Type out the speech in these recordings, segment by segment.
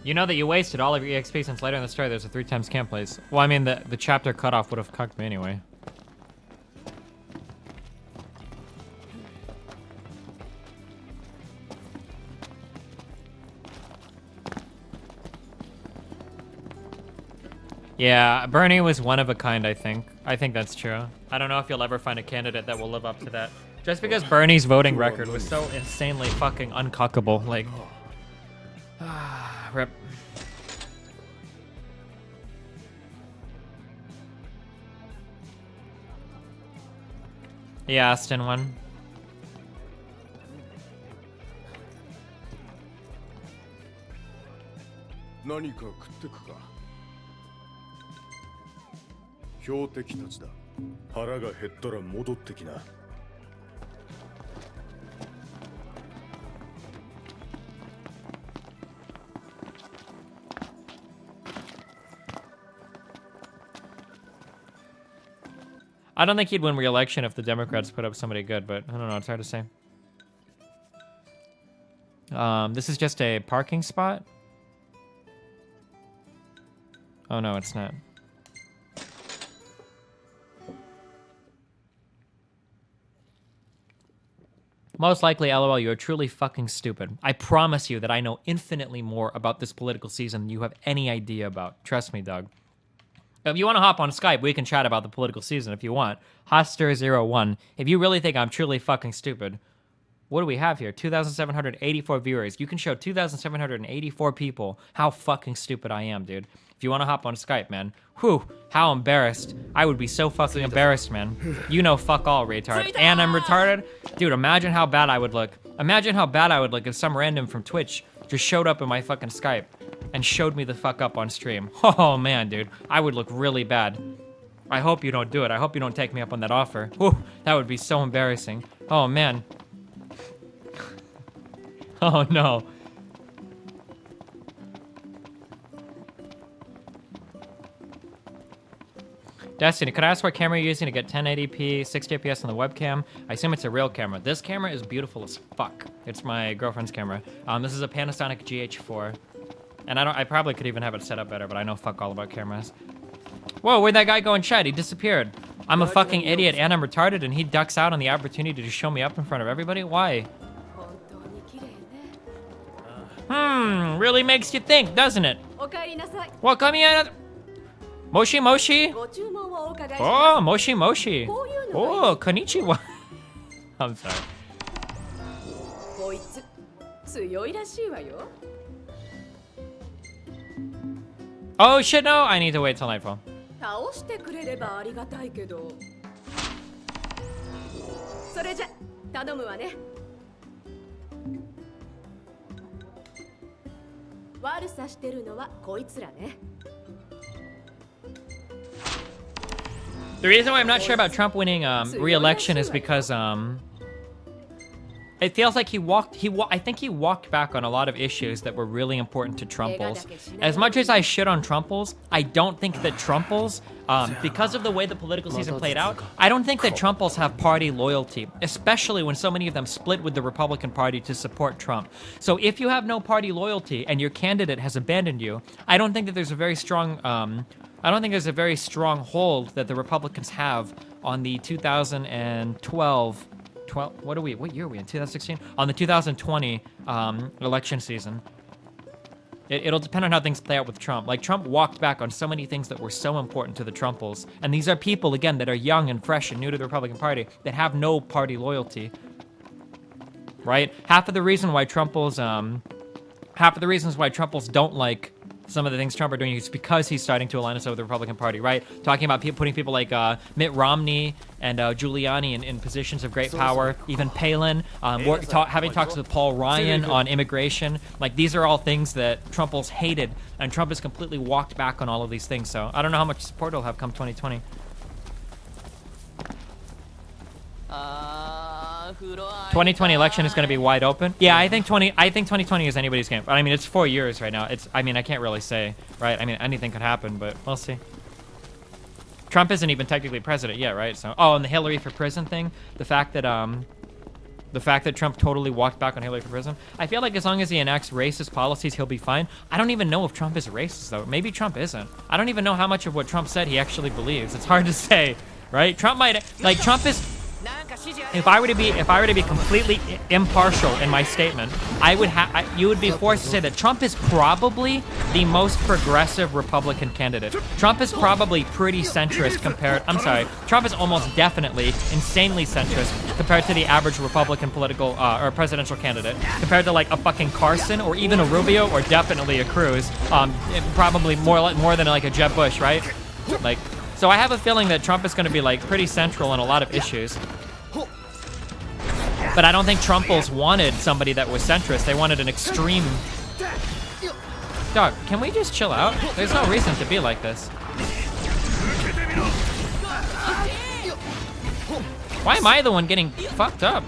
You know that you wasted all of your EXP since later in the story there's a 3 times camp place. Well, I mean, the chapter cutoff would have cucked me anyway. Yeah, Bernie was one of a kind, I think. I think that's true. I don't know if you'll ever find a candidate that will live up to that. Just because Bernie's voting record was so insanely fucking uncuckable, like... rip. Yeah, Aston one. I don't think he'd win re-election if the Democrats put up somebody good, but I don't know, it's hard to say. This is just a parking spot? Oh no, it's not. Most likely, LOL, you are truly fucking stupid. I promise you that I know infinitely more about this political season than you have any idea about. Trust me, dog. If you want to hop on Skype, we can chat about the political season if you want. Hoster01. If you really think I'm truly fucking stupid, what do we have here? 2,784 viewers. You can show 2,784 people how fucking stupid I am, dude. If you want to hop on Skype, man. Whew, how embarrassed. I would be so fucking embarrassed, man. You know fuck all, retard. And I'm retarded? Dude, imagine how bad I would look. Imagine how bad I would look if some random from Twitch just showed up in my fucking Skype and showed me the fuck up on stream. Oh, man, dude. I would look really bad. I hope you don't do it. I hope you don't take me up on that offer. Whew, that would be so embarrassing. Oh, man. Oh, no. Destiny, could I ask what camera you're using to get 1080p, 60 FPS on the webcam? I assume it's a real camera. This camera is beautiful as fuck. It's my girlfriend's camera. This is a Panasonic GH4. And I probably could even have it set up better, but I know fuck all about cameras. Whoa, where'd that guy go in chat? He disappeared. I'm a fucking idiot and I'm retarded and he ducks out on the opportunity to show me up in front of everybody? Why? Really makes you think, doesn't it? Well, come here. Moshi Moshi? Oh, Moshi Moshi. Oh, konnichiwa. I'm sorry. Oh shit, no! I need to wait till nightfall. The reason why I'm not sure about Trump winning re-election is because it feels like I think he walked back on a lot of issues that were really important to Trumples. As much as I shit on Trumples, I don't think that Trumples, because of the way the political season played out, I don't think that Trumples have party loyalty, especially when so many of them split with the Republican Party to support Trump. So if you have no party loyalty and your candidate has abandoned you, I don't think that there's a very strong, hold that the Republicans have on the 2012. What year are we in? 2016? On the 2020 election season. It'll depend on how things play out with Trump. Like, Trump walked back on so many things that were so important to the Trumples. And these are people, again, that are young and fresh and new to the Republican Party that have no party loyalty. Right? Half of the reasons why Trumples don't like some of the things Trump are doing is because he's starting to align himself with the Republican Party, right? Talking about putting people like Mitt Romney and Giuliani in positions of great power, even Palin, having talks with Paul Ryan on immigration. Like, these are all things that Trumples hated, and Trump has completely walked back on all of these things. So I don't know how much support he'll have come 2020. 2020 election is going to be wide open. Yeah, I think 2020 is anybody's game. I mean, it's 4 years right now. I can't really say, right? I mean, anything could happen, but we'll see. Trump isn't even technically president yet, right? So, and the Hillary for prison thing, the fact that The fact that Trump totally walked back on Hillary for president. I feel like as long as he enacts racist policies, he'll be fine. I don't even know if Trump is racist, though. Maybe Trump isn't. I don't even know how much of what Trump said he actually believes. It's hard to say, right? Trump might, like, Trump is... If I were to be completely impartial in my statement, you would be forced to say that Trump is probably the most progressive Republican candidate. Trump is probably pretty centrist compared. I'm sorry, Trump is almost definitely insanely centrist compared to the average Republican political or presidential candidate. Compared to like a fucking Carson or even a Rubio or definitely a Cruz. Probably more than like a Jeb Bush, right? Like. So I have a feeling that Trump is going to be like pretty central on a lot of issues. But I don't think Trumples wanted somebody that was centrist. They wanted an extreme... Dog, can we just chill out? There's no reason to be like this. Why am I the one getting fucked up?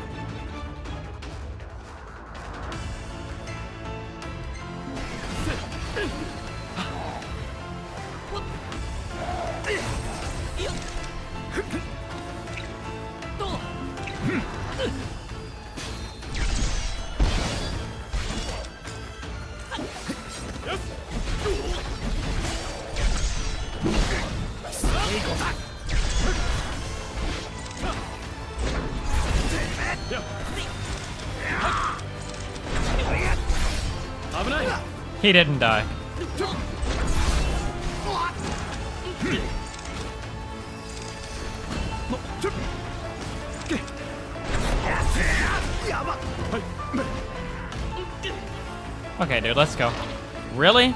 He didn't die. Okay, dude, let's go. Really?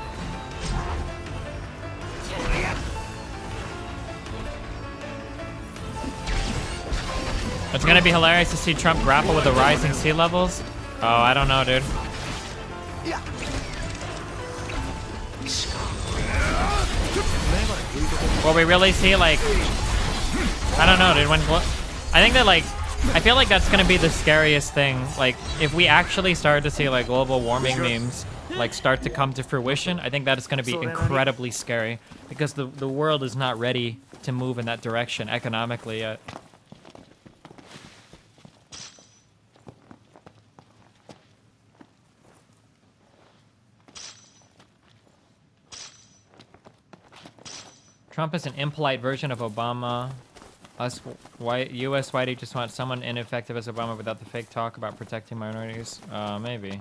It's gonna be hilarious to see Trump grapple with the rising sea levels. Oh, I don't know, dude. Will we really see, like... I don't know, dude. I think that, like... I feel like that's gonna be the scariest thing. Like, if we actually start to see, like, global warming memes, like, start to come to fruition, I think that is gonna be incredibly scary. Because the world is not ready to move in that direction economically yet. Trump is an impolite version of Obama. Us U.S. whitey just want someone ineffective as Obama without the fake talk about protecting minorities. Maybe.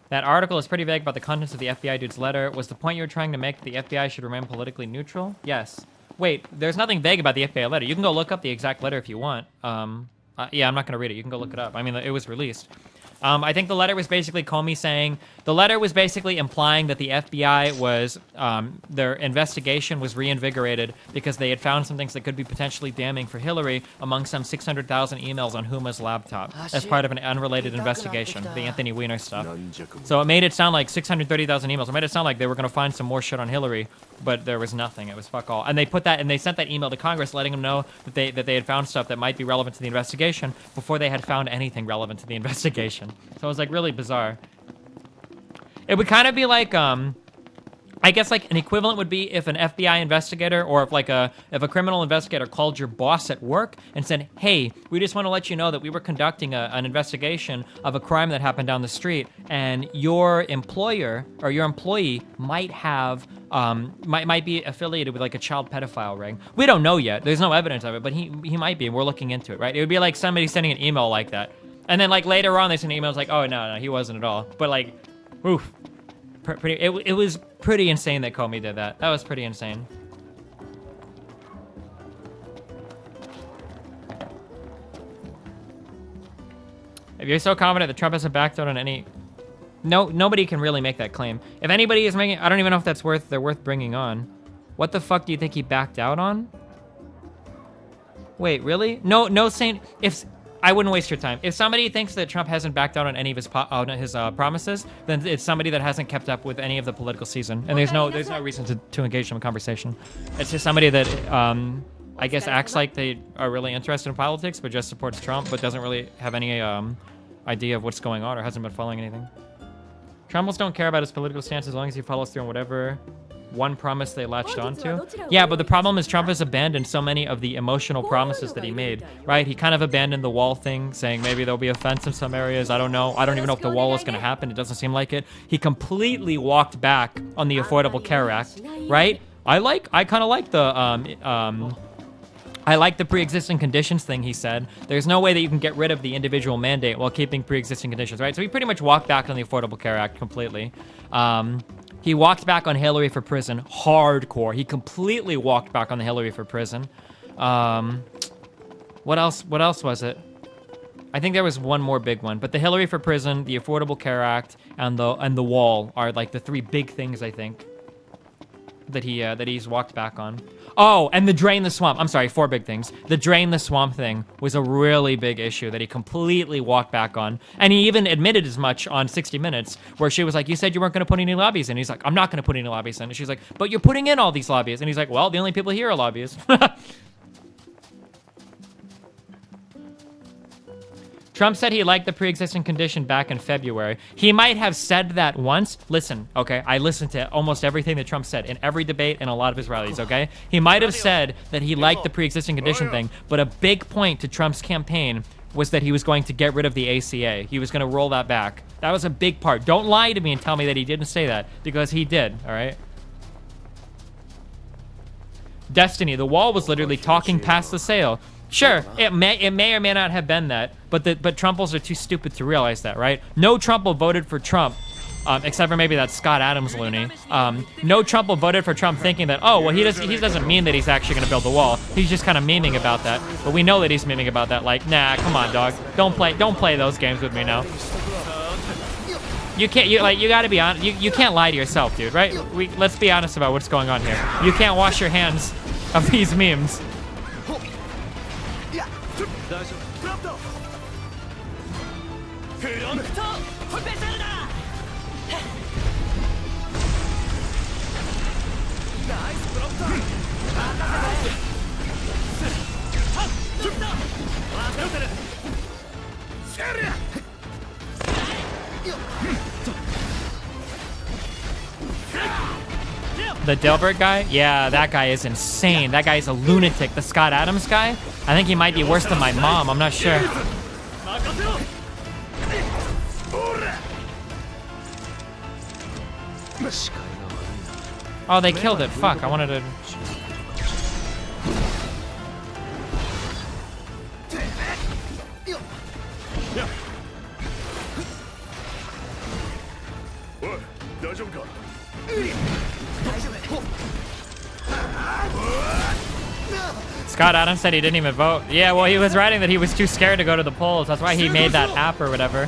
That article is pretty vague about the contents of the FBI dude's letter. Was the point you were trying to make that the FBI should remain politically neutral? Yes. Wait, there's nothing vague about the FBI letter. You can go look up the exact letter if you want. Yeah, I'm not going to read it. You can go look it up. I mean, it was released. I think the letter was basically Comey saying, the letter was basically implying that the FBI was, their investigation was reinvigorated because they had found some things that could be potentially damning for Hillary among some 600,000 emails on Huma's laptop as part of an unrelated investigation, the Anthony Weiner stuff. So it made it sound like 630,000 emails. It made it sound like they were going to find some more shit on Hillary, but there was nothing. It was fuck all. And they put that, and they sent that email to Congress letting them know that they had found stuff that might be relevant to the investigation before they had found anything relevant to the investigation. So it was like really bizarre. It would kind of be like, I guess like an equivalent would be if an FBI investigator or if a criminal investigator called your boss at work and said, hey, we just want to let you know that we were conducting an investigation of a crime that happened down the street, and your employer or your employee might have might be affiliated with like a child pedophile ring. We don't know yet. There's no evidence of it, but he might be, and we're looking into it, right? It would be like somebody sending an email like that. And then like later on they send emails like, oh no, he wasn't at all. But like, oof. It was pretty insane that Comey did that. That was pretty insane. If you're so confident that Trump hasn't backed out on any... nobody can really make that claim. If anybody is making... I don't even know if they're worth bringing on. What the fuck do you think he backed out on? Wait, really? No saying... I wouldn't waste your time. If somebody thinks that Trump hasn't backed out on any of his promises, then it's somebody that hasn't kept up with any of the political season, and there's no reason to engage in a conversation. It's just somebody that I guess acts like they are really interested in politics, but just supports Trump, but doesn't really have any idea of what's going on or hasn't been following anything. Trumpers don't care about his political stance as long as he follows through on whatever one promise they latched onto. Yeah, but the problem is Trump has abandoned so many of the emotional promises that he made, right? He kind of abandoned the wall thing, saying maybe there'll be a fence in some areas. I don't know. I don't even know if the wall is going to happen. It doesn't seem like it. He completely walked back on the Affordable Care Act, right? I kind of like the I like the pre-existing conditions thing he said. There's no way that you can get rid of the individual mandate while keeping pre-existing conditions, right? So he pretty much walked back on the Affordable Care Act completely. He walked back on Hillary for prison, hardcore. He completely walked back on the Hillary for prison. What else was it? I think there was one more big one, but the Hillary for prison, the Affordable Care Act, and the wall are like the three big things I think that he's walked back on. Oh, and the drain the swamp. I'm sorry, 4 big things. The drain the swamp thing was a really big issue that he completely walked back on. And he even admitted as much on 60 Minutes, where she was like, you said you weren't going to put any lobbies in. He's like, I'm not going to put any lobbies in. And she's like, but you're putting in all these lobbyists. And he's like, well, the only people here are lobbyists. Trump said he liked the pre-existing condition back in February. He might have said that once. Listen, okay? I listened to almost everything that Trump said in every debate and a lot of his rallies, okay? He might have said that he liked the pre-existing condition thing, but a big point to Trump's campaign was that he was going to get rid of the ACA. He was going to roll that back. That was a big part. Don't lie to me and tell me that he didn't say that, because he did, all right? Destiny, the wall was literally talking past the sale. Sure, it may or may not have been that, but Trumples are too stupid to realize that, right? No Trumple voted for Trump, except for maybe that Scott Adams loony. No Trumple voted for Trump thinking that, oh, well, he doesn't mean that he's actually going to build the wall. He's just kind of memeing about that. But we know that he's memeing about that. Like, nah, come on, dog. Don't play those games with me now. You can't. You got to be honest. You can't lie to yourself, dude. Right? Let's be honest about what's going on here. You can't wash your hands of these memes. The Dilbert guy? Yeah, that guy is insane. That guy is a lunatic. The Scott Adams guy? I think he might be worse than my mom. I'm not sure. Oh, they killed it. Fuck, I wanted to... Scott Adams said he didn't even vote. Yeah, well, he was writing that he was too scared to go to the polls. That's why he made that app or whatever.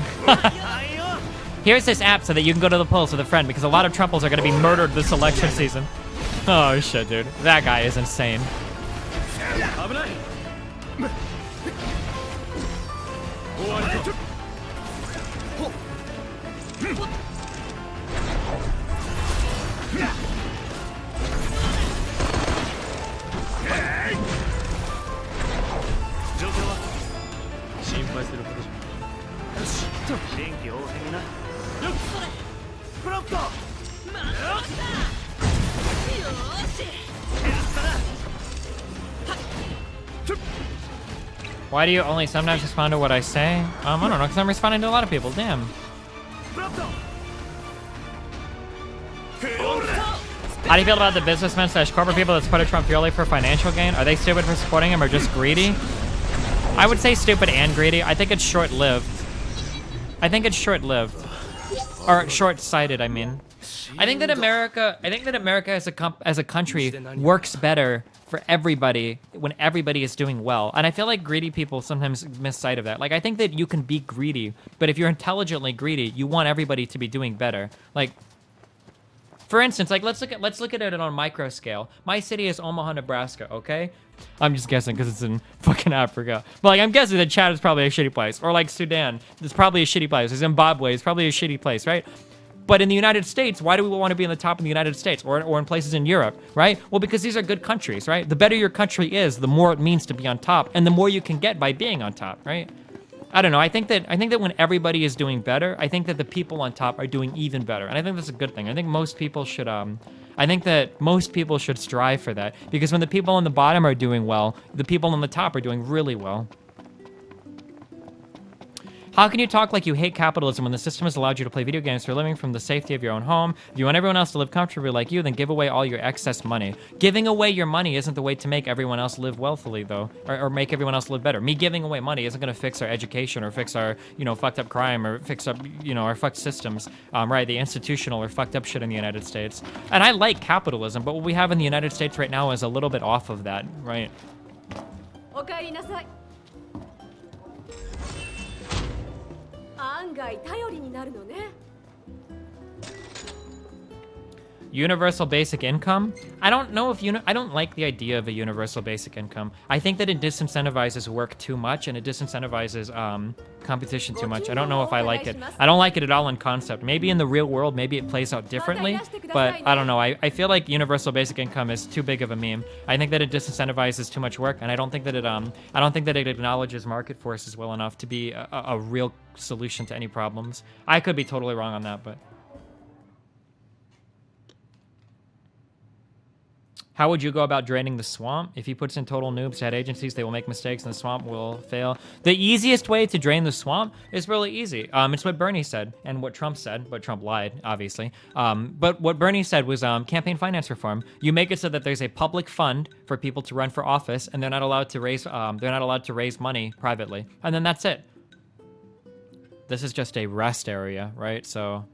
Here's this app so that you can go to the polls with a friend, because a lot of Trumples are going to be murdered this election season. Oh, shit, dude. That guy is insane. Why do you only sometimes respond to what I say? I don't know, because I'm responding to a lot of people. Damn. How do you feel about the businessmen / corporate people that support Trump purely for financial gain? Are they stupid for supporting him or just greedy? I would say stupid and greedy. I think it's short-lived. Or short-sighted, I mean. I think that America as a country works better for everybody when everybody is doing well. And I feel like greedy people sometimes miss sight of that. Like, I think that you can be greedy, but if you're intelligently greedy, you want everybody to be doing better. Like, for instance, like let's look at it on a micro scale. My city is Omaha, Nebraska, okay? I'm just guessing because it's in fucking Africa. But like, I'm guessing that Chad is probably a shitty place. Or like Sudan, it's probably a shitty place. Zimbabwe is probably a shitty place, right? But in the United States, why do we want to be in the top of the United States or in places in Europe, right? Well, because these are good countries, right? The better your country is, the more it means to be on top, and the more you can get by being on top, right? I don't know. I think that when everybody is doing better, I think that the people on top are doing even better, and I think that's a good thing. I think most people should strive for that, because when the people on the bottom are doing well, the people on the top are doing really well. How can you talk like you hate capitalism when the system has allowed you to play video games for a living from the safety of your own home? If you want everyone else to live comfortably like you, then give away all your excess money. Giving away your money isn't the way to make everyone else live wealthily, though, or make everyone else live better. Me giving away money isn't going to fix our education or fix our, fucked up crime or fix up, our fucked systems, right? The institutional or fucked up shit in the United States. And I like capitalism, but what we have in the United States right now is a little bit off of that, right? Universal basic income? I don't know if I don't like the idea of a universal basic income. I think that it disincentivizes work too much, and it disincentivizes competition too much. I don't know if I like it. I don't like it at all in concept. Maybe in the real world, maybe it plays out differently, but I don't know. I feel like universal basic income is too big of a meme. I think that it disincentivizes too much work, and I don't think that it acknowledges market forces well enough to be a real solution to any problems. I could be totally wrong on that, but how would you go about draining the swamp? If he puts in total noobs to head agencies, they will make mistakes and the swamp will fail. The easiest way to drain the swamp is really easy. It's what Bernie said and what Trump said, but Trump lied, obviously. But what Bernie said was campaign finance reform. You make it so that there's a public fund for people to run for office, and they're not allowed to raise money privately, and then that's it. This is just a rest area, right? So,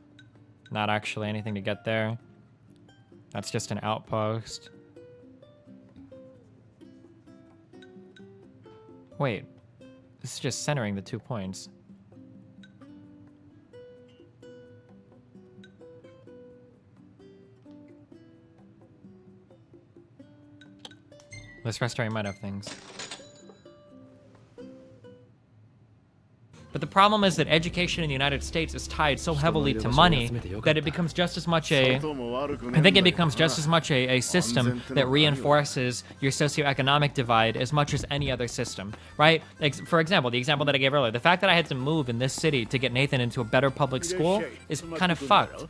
not actually anything to get there. That's just an outpost. Wait, this is just centering the 2 points. This restaurant might have things. But the problem is that education in the United States is tied so heavily to money that it becomes just as much a system that reinforces your socioeconomic divide as much as any other system, right? Like, for example, the example that I gave earlier, the fact that I had to move in this city to get Nathan into a better public school is kind of fucked.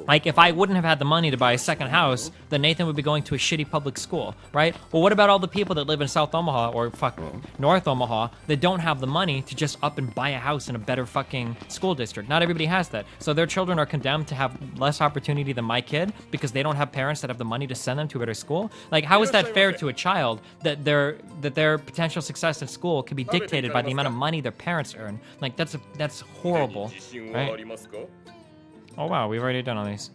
Like, if I wouldn't have had the money to buy a second house, then Nathan would be going to a shitty public school, right? Well, what about all the people that live in South Omaha or North Omaha that don't have the money to just up and buy a house in a better fucking school district? Not everybody has that. So their children are condemned to have less opportunity than my kid because they don't have parents that have the money to send them to a better school? Like, how is that fair to a child that their potential success in school can be dictated by the amount of money their parents earn? Like, that's horrible, right? Oh wow, we've already done all these.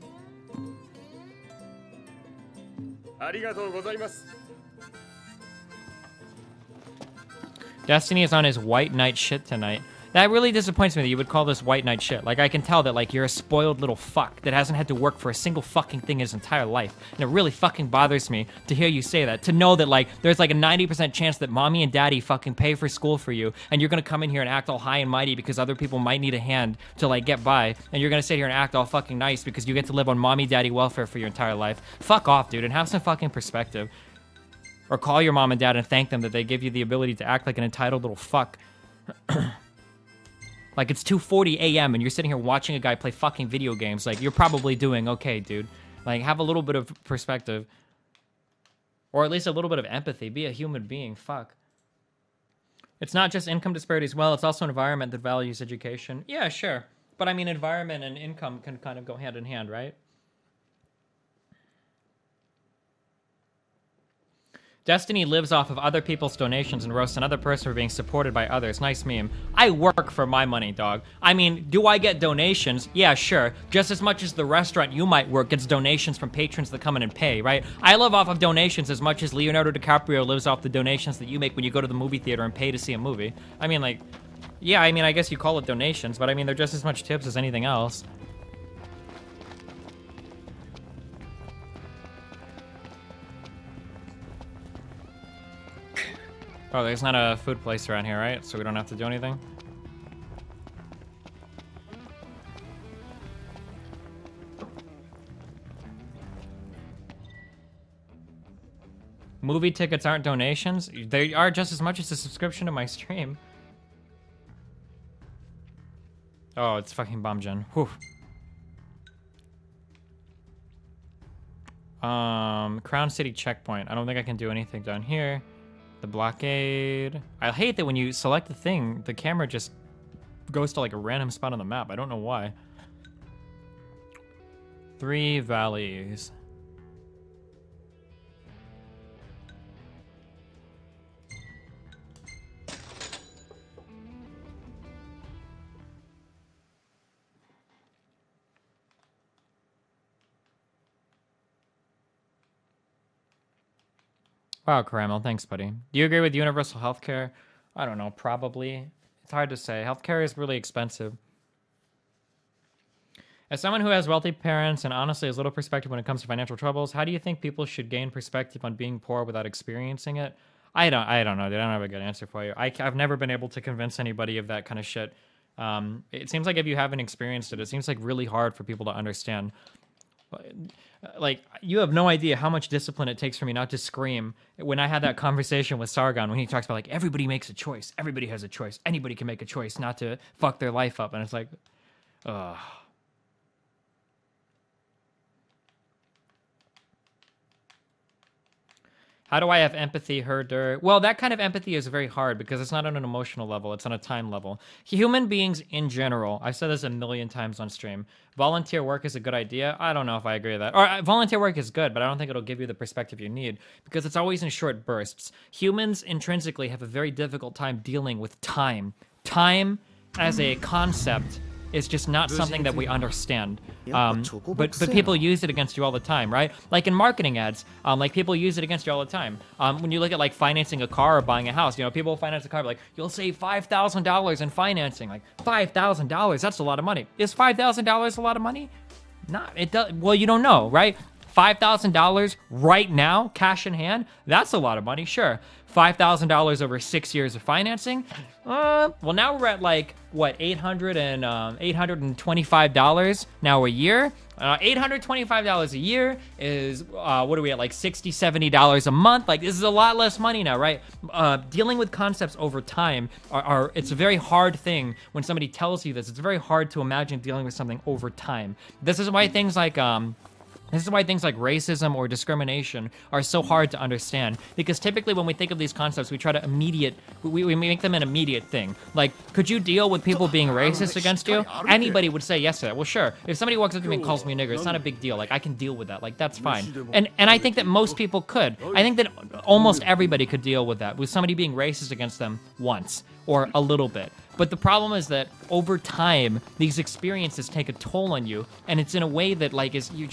Destiny is on his white knight shit tonight. That really disappoints me that you would call this white knight shit. Like, I can tell that, like, you're a spoiled little fuck that hasn't had to work for a single fucking thing in his entire life. And it really fucking bothers me to hear you say that. To know that, like, there's like a 90% chance that mommy and daddy fucking pay for school for you, and you're gonna come in here and act all high and mighty because other people might need a hand to, like, get by, and you're gonna sit here and act all fucking nice because you get to live on mommy daddy welfare for your entire life. Fuck off, dude, and have some fucking perspective. Or call your mom and dad and thank them that they give you the ability to act like an entitled little fuck. Like, it's 2:40 a.m. and you're sitting here watching a guy play fucking video games. Like, you're probably doing okay, dude. Like, have a little bit of perspective. Or at least a little bit of empathy. Be a human being. Fuck. It's not just income disparities. Well, it's also an environment that values education. Yeah, sure. But, I mean, environment and income can kind of go hand in hand, right? Destiny lives off of other people's donations and roasts another person for being supported by others. Nice meme. I work for my money, dog. I mean, do I get donations? Yeah, sure. Just as much as the restaurant you might work gets donations from patrons that come in and pay, right? I live off of donations as much as Leonardo DiCaprio lives off the donations that you make when you go to the movie theater and pay to see a movie. I mean, like, yeah, I mean, I guess you call it donations, but I mean, they're just as much tips as anything else. Oh, there's not a food place around here, right? So we don't have to do anything? Movie tickets aren't donations? They are just as much as a subscription to my stream. Oh, it's fucking bomb gen. Whew. Crown City checkpoint. I don't think I can do anything down here. The blockade. I hate that when you select the thing, the camera just goes to like a random spot on the map. I don't know why. 3 valleys. Wow, Caramel, thanks, buddy. Do you agree with universal healthcare? I don't know, probably. It's hard to say. Healthcare is really expensive. As someone who has wealthy parents and honestly has little perspective when it comes to financial troubles, how do you think people should gain perspective on being poor without experiencing it? I don't know, dude. I don't have a good answer for you. I've never been able to convince anybody of that kind of shit. It seems like if you haven't experienced it, it seems like really hard for people to understand. Like, you have no idea how much discipline it takes for me not to scream when I had that conversation with Sargon, when he talks about, like, everybody makes a choice. Everybody has a choice. Anybody can make a choice not to fuck their life up. And it's like, ugh. How do I have empathy, herder? Well, that kind of empathy is very hard because it's not on an emotional level. It's on a time level. Human beings in general, I've said this a million times on stream, volunteer work is a good idea. I don't know if I agree with that. Or volunteer work is good, but I don't think it'll give you the perspective you need because it's always in short bursts. Humans intrinsically have a very difficult time dealing with time. Time as a concept is just not something that we understand. But people use it against you all the time, right? Like in marketing ads, like people use it against you all the time. When you look at like financing a car or buying a house, you know, people finance a car, like, you'll save $5,000 in financing. Like, $5,000, that's a lot of money. Is $5,000 a lot of money? Not, it does, well, you don't know, right? $5,000 right now, cash in hand, that's a lot of money, sure. $5,000 over 6 years of financing? Well, now we're at like, what, $825 now a year? $825 a year is, what are we at, like $60, $70 a month? Like, this is a lot less money now, right? Dealing with concepts over time it's a very hard thing when somebody tells you this. It's very hard to imagine dealing with something over time. This is why things like, racism or discrimination are so hard to understand, because typically when we think of these concepts, we try to we make them an immediate thing. Like, could you deal with people being racist against you? Anybody would say yes to that. Well, sure. If somebody walks up to me and calls me a nigger, it's not a big deal. Like, I can deal with that. Like, that's fine. And I think that most people could. I think that almost everybody could deal with that, with somebody being racist against them once or a little bit. But the problem is that over time, these experiences take a toll on you, and it's in a way that, like, you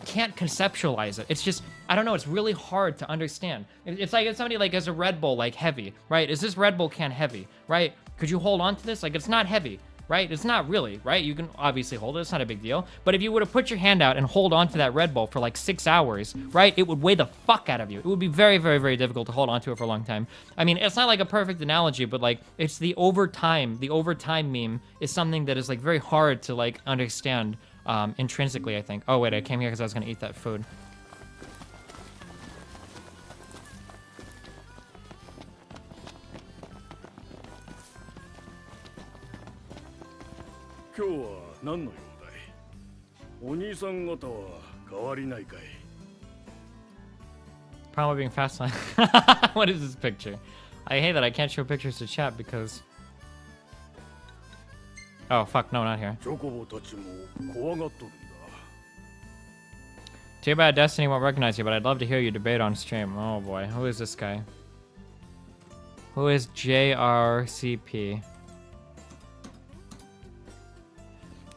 can't conceptualize it. It's just, I don't know, it's really hard to understand. It's like if somebody, like, has a Red Bull, like, heavy, right? Is this Red Bull can heavy, right? Could you hold on to this? Like, it's not heavy, right? It's not really, right? You can obviously hold it, it's not a big deal. But if you were to put your hand out and hold on to that Red Bull for like 6 hours, right? It would weigh the fuck out of you. It would be very, very, very difficult to hold on to it for a long time. I mean, it's not like a perfect analogy, but like, it's the overtime meme is something that is like very hard to like understand intrinsically, I think. Oh wait, I came here because I was gonna eat that food. Problem being fast line. What is this picture? I hate that I can't show pictures to chat because... Oh, fuck, no, not here. Too bad Destiny won't recognize you, but I'd love to hear you debate on stream. Oh boy, who is this guy? Who is JRCP?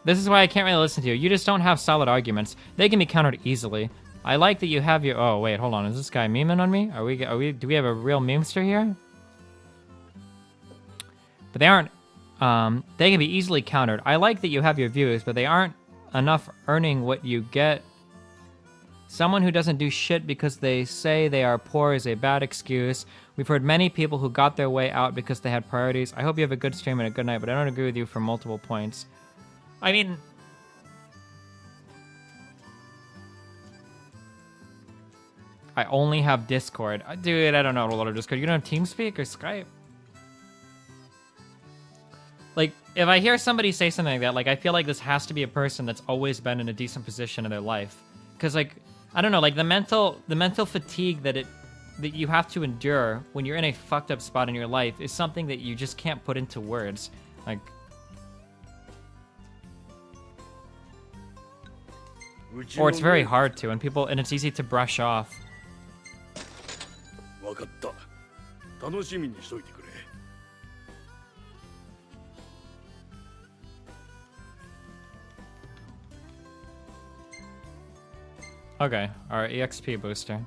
This is why I can't really listen to you. You just don't have solid arguments. They can be countered easily. I like that you have your... Oh, wait, hold on. Is this guy memeing on me? Do we have a real memester here? But they aren't... they can be easily countered. I like that you have your views, but they aren't enough earning what you get. Someone who doesn't do shit because they say they are poor is a bad excuse. We've heard many people who got their way out because they had priorities. I hope you have a good stream and a good night, but I don't agree with you for multiple points. I mean... I only have Discord. Dude, I don't know how to load Discord. You don't have TeamSpeak or Skype? Like, if I hear somebody say something like that, like, I feel like this has to be a person that's always been in a decent position in their life. Because, like, I don't know, like, the mental fatigue that you have to endure when you're in a fucked up spot in your life is something that you just can't put into words. Like... Or it's very hard to, and it's easy to brush off. Okay, our EXP booster.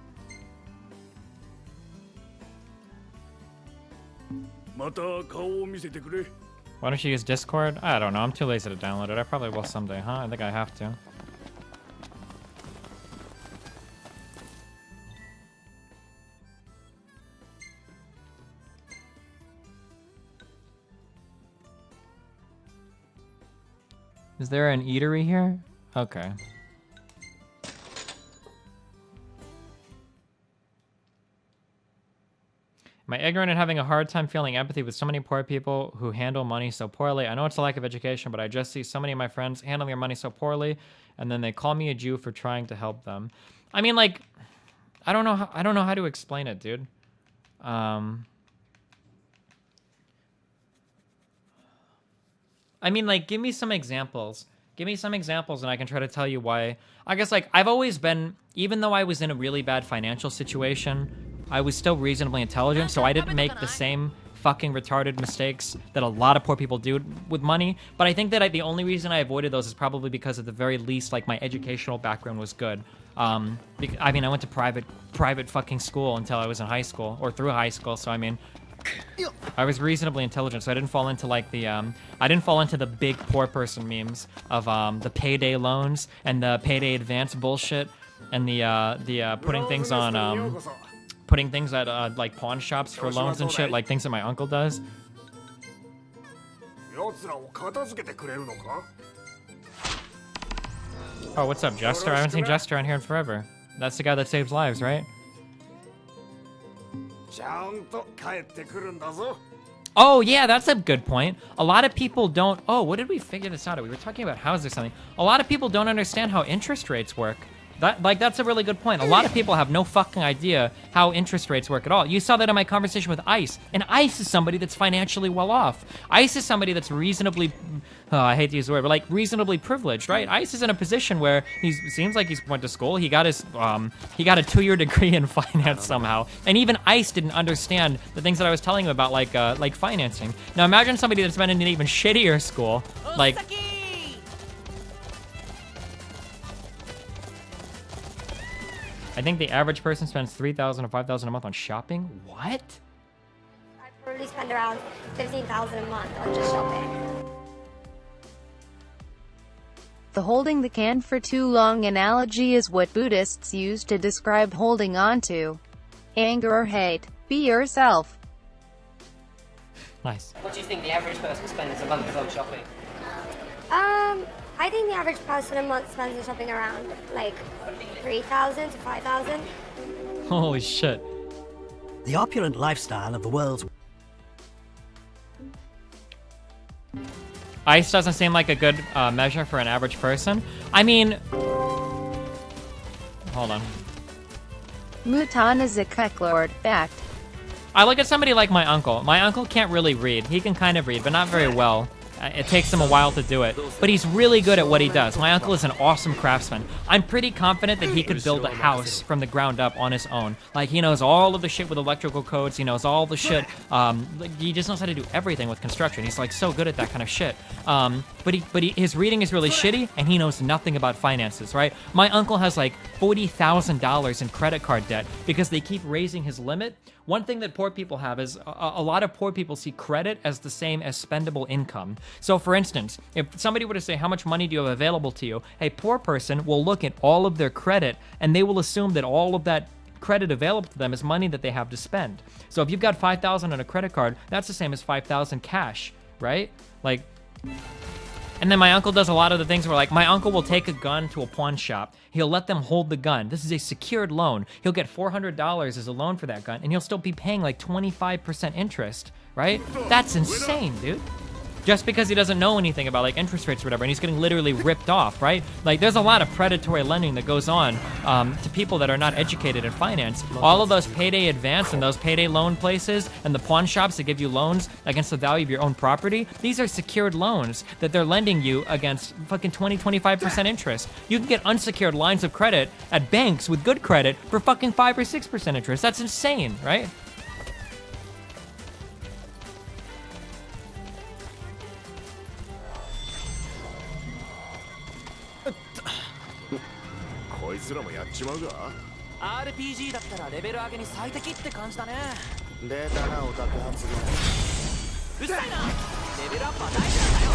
Why don't you use Discord? I don't know, I'm too lazy to download it. I probably will someday, huh? I think I have to. Is there an eatery here? Okay. Am I ignorant and having a hard time feeling empathy with so many poor people who handle money so poorly? I know it's a lack of education, but I just see so many of my friends handling their money so poorly, and then they call me a Jew for trying to help them. I mean, like, I don't know how to explain it, dude. I mean, like, give me some examples. Give me some examples and I can try to tell you why. I guess, like, I've always been, even though I was in a really bad financial situation, I was still reasonably intelligent, so I didn't make the same fucking retarded mistakes that a lot of poor people do with money. But I think that the only reason I avoided those is probably because at the very least, like, my educational background was good. I mean, I went to private fucking school until I was in high school, or through high school, so I mean... I was reasonably intelligent, so I didn't fall into like the I didn't fall into the big poor person memes of the payday loans and the payday advance bullshit and the putting things at like pawn shops for loans and shit, like things that my uncle does. Oh, what's up, Jester? I haven't seen Jester on here in forever. That's the guy that saves lives, right? Oh, yeah, that's a good point. A lot of people don't... Oh, what did we figure this out? We were talking about houses or something. A lot of people don't understand how interest rates work. That's a really good point. A lot of people have no fucking idea how interest rates work at all. You saw that in my conversation with Ice. And Ice is somebody that's financially well off. Ice is somebody that's reasonably... I hate to use the word, but like reasonably privileged, right? Ice is in a position where seems like he's went to school. He got his he got a 2-year degree in finance somehow. And even Ice didn't understand the things that I was telling him about, like financing. Now imagine somebody that's been in an even shittier school, like... I think the average person spends $3,000 or $5,000 a month on shopping. What? I probably spend around $15,000 a month on just shopping. The holding the can for too long analogy is what Buddhists use to describe holding on to anger or hate. Be yourself. Nice. What do you think the average person spends a month on shopping? I think the average person a month spends on shopping around like $3,000 to $5,000. Holy shit. The opulent lifestyle of the world's... Ice doesn't seem like a good measure for an average person. I mean... Hold on. Mutan is a cucklord. Fact. I look at somebody like my uncle. My uncle can't really read. He can kind of read, but not very well. It takes him a while to do it, but he's really good at what he does. My uncle is an awesome craftsman. I'm pretty confident that he could build a house from the ground up on his own. Like, he knows all of the shit with electrical codes. He knows all the shit. He just knows how to do everything with construction. He's like so good at that kind of shit. But his reading is really shitty, and he knows nothing about finances, right? My uncle has like $40,000 in credit card debt because they keep raising his limit. One thing that poor people have is a lot of poor people see credit as the same as spendable income. So for instance, if somebody were to say, how much money do you have available to you? A poor person will look at all of their credit and they will assume that all of that credit available to them is money that they have to spend. So if you've got $5,000 on a credit card, that's the same as $5,000 cash, right? Like... And then my uncle does a lot of the things where, like, my uncle will take a gun to a pawn shop. He'll let them hold the gun. This is a secured loan. He'll get $400 as a loan for that gun, and he'll still be paying like 25% interest, right? That's insane, dude. just because he doesn't know anything about like interest rates or whatever, and he's getting literally ripped off, right? Like there's a lot of predatory lending that goes on to people that are not educated in finance. All of those payday advance and those payday loan places and the pawn shops that give you loans against the value of your own property, these are secured loans that they're lending you against fucking 20-25% interest. You can get unsecured lines of credit at banks with good credit for fucking 5 or 6% interest. That's insane, right? こいつらもやっちまうか RPG だったらレベル上げに最適って感じだね。出たなオタク発言うるさいな。レベルアップは大事なんだよ。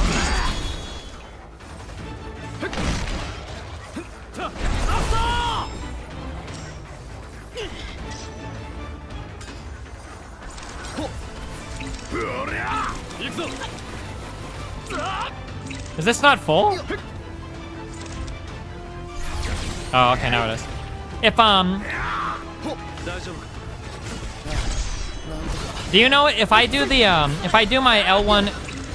Is this not full? Oh, okay, now it is. If do you know if I do the if I do my L1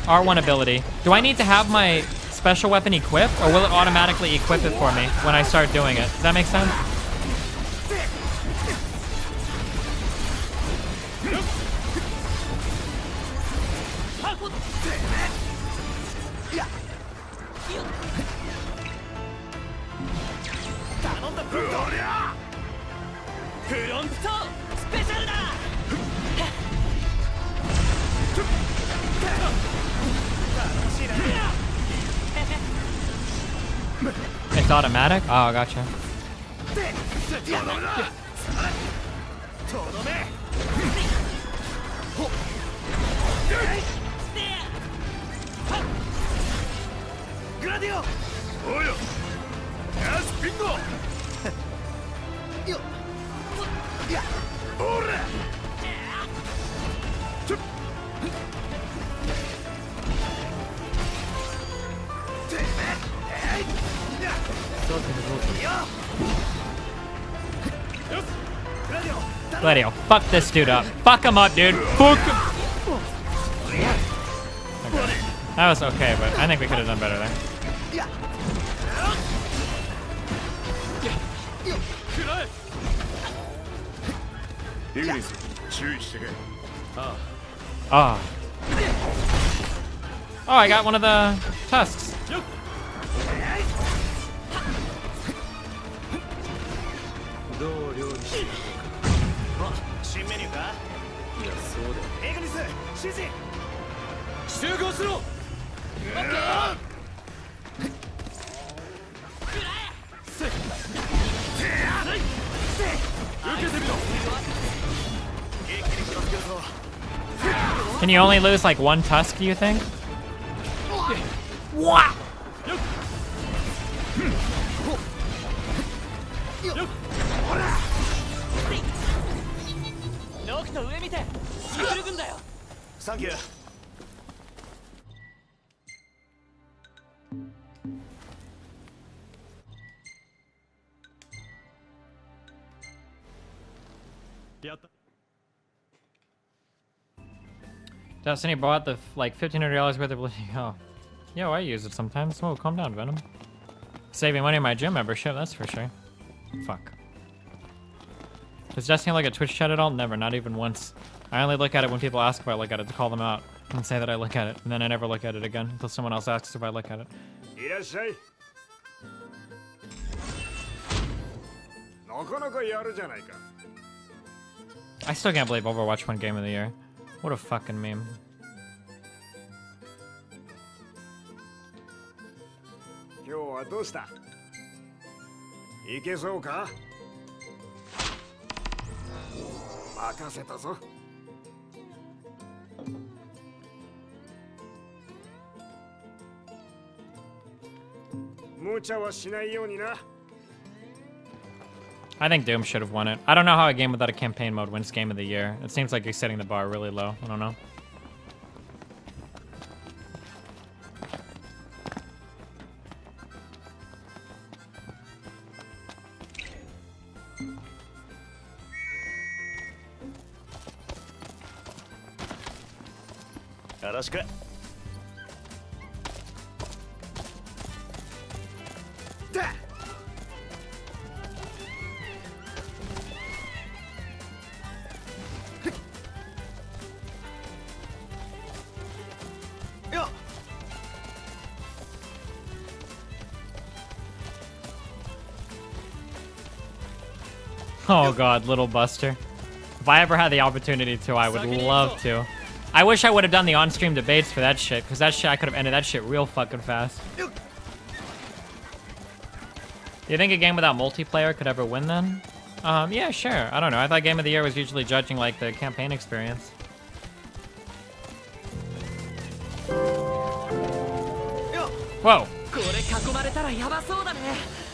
R1 ability, do I need to have my special weapon equipped, or will it automatically equip it for me when I start doing it? Does that make sense? It's automatic? Oh, gotcha. Gladio, fuck this dude up. Fuck him up, dude. Fuck him. Okay. That was okay, but I think we could have done better there. Oh. Oh, I got one of the tusks. Can you only lose like one tusk, do you think? Wow! Thank you. Destiny bought the like $1,500 worth of. Oh, yo, I use it sometimes. Whoa, calm down, Venom. Saving money on my gym membership, that's for sure. Fuck. Does Destiny like a Twitch chat at all? Never, not even once. I only look at it when people ask if I look at it to call them out and say that I look at it, and then I never look at it again until someone else asks if I look at it. I still can't believe Overwatch won Game of the Year. What a fucking meme. I think Doom should have won it. I don't know how a game without a campaign mode wins Game of the Year. It seems like you're setting the bar really low. I don't know. Oh god, little Buster. If I ever had the opportunity to, I would love to. I wish I would have done the on-stream debates for that shit, because that shit, I could have ended that shit real fucking fast. Do you think a game without multiplayer could ever win then? Yeah, sure. I don't know. I thought Game of the Year was usually judging, like, the campaign experience. Whoa.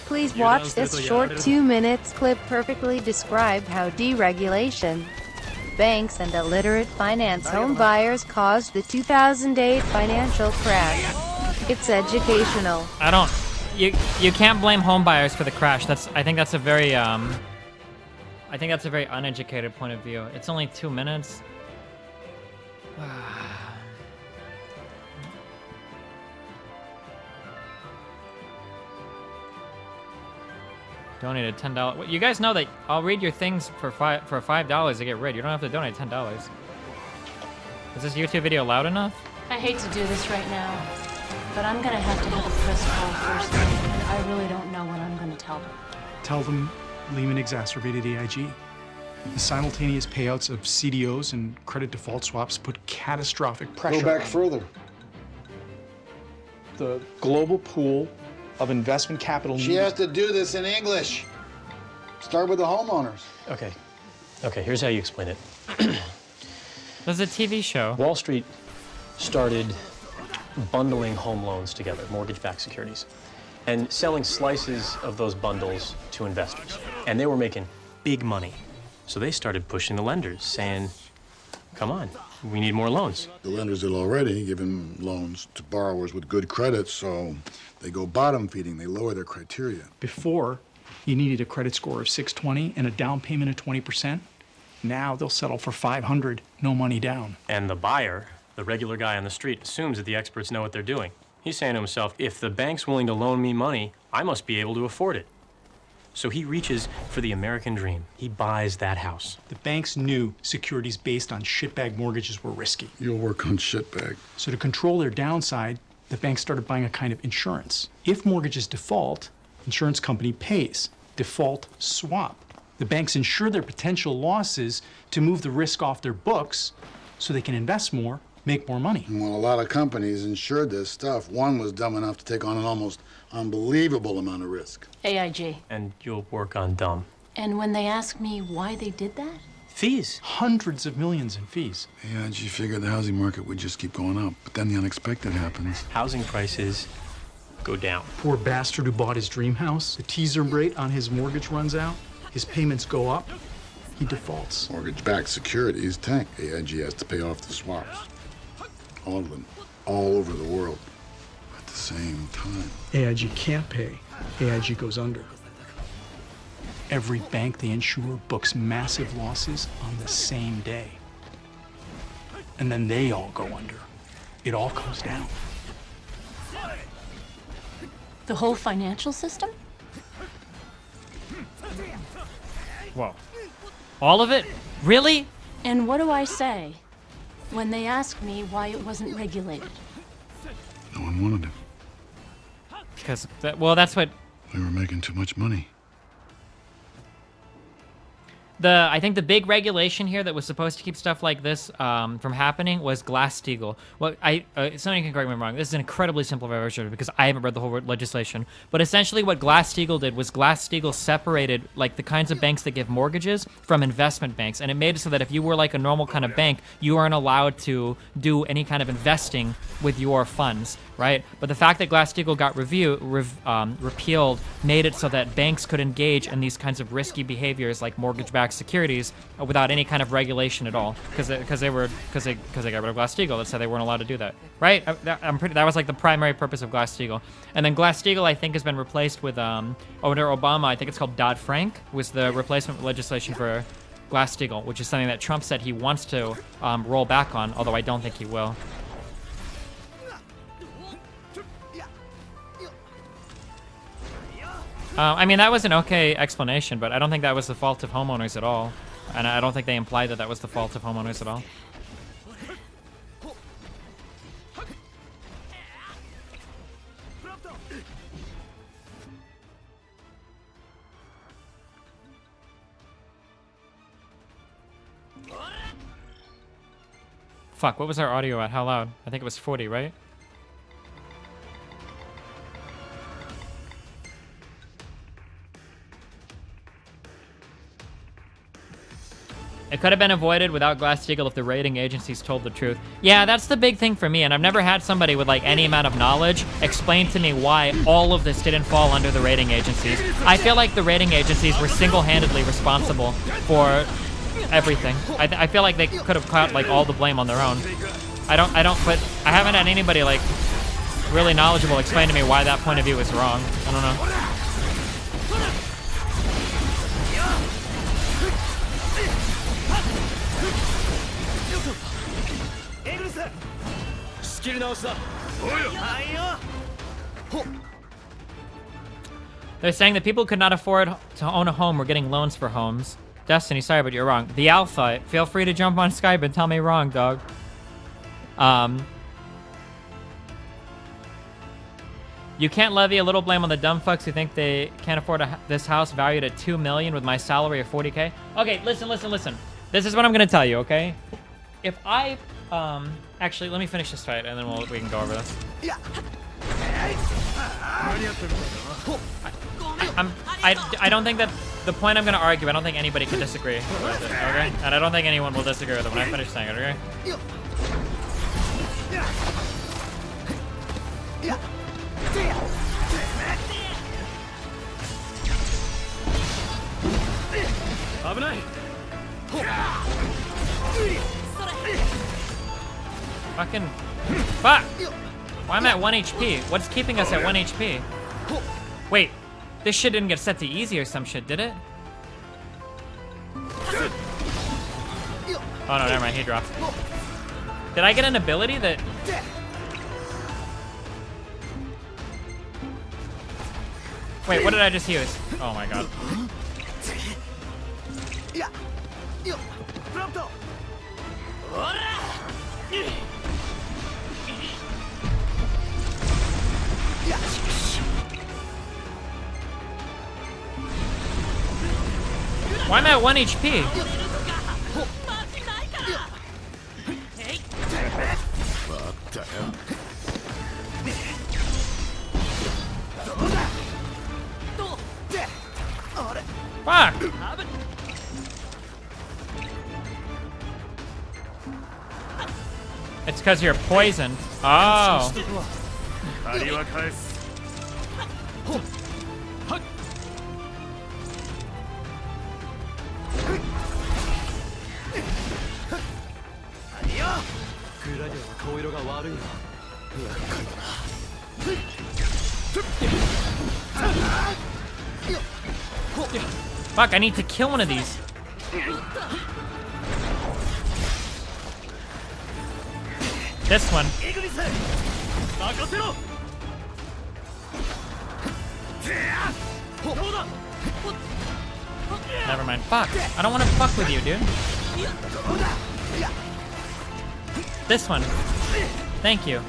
Please watch this short 2 minutes clip perfectly describe how deregulation, banks and illiterate finance home buyers caused the 2008 financial crash. It's educational. I don't... You can't blame home buyers for the crash. I think that's a very uneducated point of view. It's only 2 minutes. Donated $10. Well, you guys know that I'll read your things for $5 to get rid. You don't have to donate $10. Is this YouTube video loud enough? I hate to do this right now, but I'm gonna have to have a press call first. And I really don't know what I'm gonna tell them. Tell them Lehman exacerbated AIG. The simultaneous payouts of CDOs and credit default swaps put catastrophic pressure. Go back further. The global pool of investment capital. She has to do this in English. Start with the homeowners. Okay, here's how you explain it. There's a TV show. Wall Street started bundling home loans together, mortgage-backed securities, and selling slices of those bundles to investors. And they were making big money. So they started pushing the lenders, saying, come on, we need more loans. The lenders had already given loans to borrowers with good credit, so they go bottom feeding. They lower their criteria. Before, you needed a credit score of 620 and a down payment of 20%. Now they'll settle for 500, no money down. And the buyer, the regular guy on the street, assumes that the experts know what they're doing. He's saying to himself, if the bank's willing to loan me money, I must be able to afford it. So he reaches for the American dream. He buys that house. The banks knew securities based on shitbag mortgages were risky. You'll work on shitbag. So to control their downside, the banks started buying a kind of insurance. If mortgages default, insurance company pays. Default swap. The banks insure their potential losses to move the risk off their books so they can invest more, make more money. Well, a lot of companies insured this stuff. One was dumb enough to take on an almost unbelievable amount of risk. AIG. And you'll work on dumb. And when they ask me why they did that? Fees. Hundreds of millions in fees. Yeah, and she figured the housing market would just keep going up. But then the unexpected happens. Housing prices go down. Poor bastard who bought his dream house. The teaser rate on his mortgage runs out. His payments go up. He defaults. Mortgage-backed securities tank. AIG has to pay off the swaps. All of them. All over the world. At the same time. AIG can't pay. AIG goes under. Every bank they insure books massive losses on the same day. And then they all go under. It all goes down. The whole financial system? Whoa. All of it? Really? And what do I say when they ask me why it wasn't regulated? No one wanted it. Because, well, that's what... We were making too much money. I think the big regulation here that was supposed to keep stuff like this from happening was Glass-Steagall. Well, somebody can correct me if I'm wrong. This is an incredibly simplified version because I haven't read the whole legislation. But essentially what Glass-Steagall did was Glass-Steagall separated like the kinds of banks that give mortgages from investment banks. And it made it so that if you were like a normal kind of bank, you weren't allowed to do any kind of investing with your funds, right? But the fact that Glass-Steagall got repealed made it so that banks could engage in these kinds of risky behaviors like mortgage-backed securities without any kind of regulation at all, because they got rid of Glass-Steagall. That's how they weren't allowed to do that, right? That was like the primary purpose of Glass-Steagall. And then Glass-Steagall, I think, has been replaced with under Obama. I think it's called Dodd-Frank was the replacement legislation for Glass-Steagall, which is something that Trump said he wants to roll back on, although I don't think he will. I mean, that was an okay explanation, but I don't think that was the fault of homeowners at all. And I don't think they implied that that was the fault of homeowners at all. Fuck, what was our audio at? How loud? I think it was 40, right? It could have been avoided without Glass-Steagall if the rating agencies told the truth. Yeah, that's the big thing for me, and I've never had somebody with like any amount of knowledge explain to me why all of this didn't fall under the rating agencies. I feel like the rating agencies were single-handedly responsible for everything. I feel like they could have caught like all the blame on their own. I haven't had anybody like really knowledgeable explain to me why that point of view is wrong. I don't know. They're saying that people who could not afford to own a home were getting loans for homes. Destiny, sorry, but you're wrong. The Alpha, feel free to jump on Skype and tell me wrong, dog. You can't levy a little blame on the dumb fucks who think they can't afford this house valued at $2 million with my salary of $40K. Okay, listen. This is what I'm gonna tell you, okay? If I, actually, let me finish this fight and then we can go over this. I don't think that the point I'm gonna argue, I don't think anybody can disagree with it, okay? And I don't think anyone will disagree with it when I finish saying it, okay? Fucking fuck! Why am I at 1 HP? What's keeping us at 1 HP? Wait, this shit didn't get set to easy or some shit, did it? Oh no, never mind, he dropped. Did I get an ability that... Wait, what did I just use? Oh my god. Why am I at 1 HP? Fuck! It's because you're poisoned. Oh. Fuck, I need to kill one of these. This one. Never mind. Fuck. I don't want to fuck with you, dude. This one. Thank you.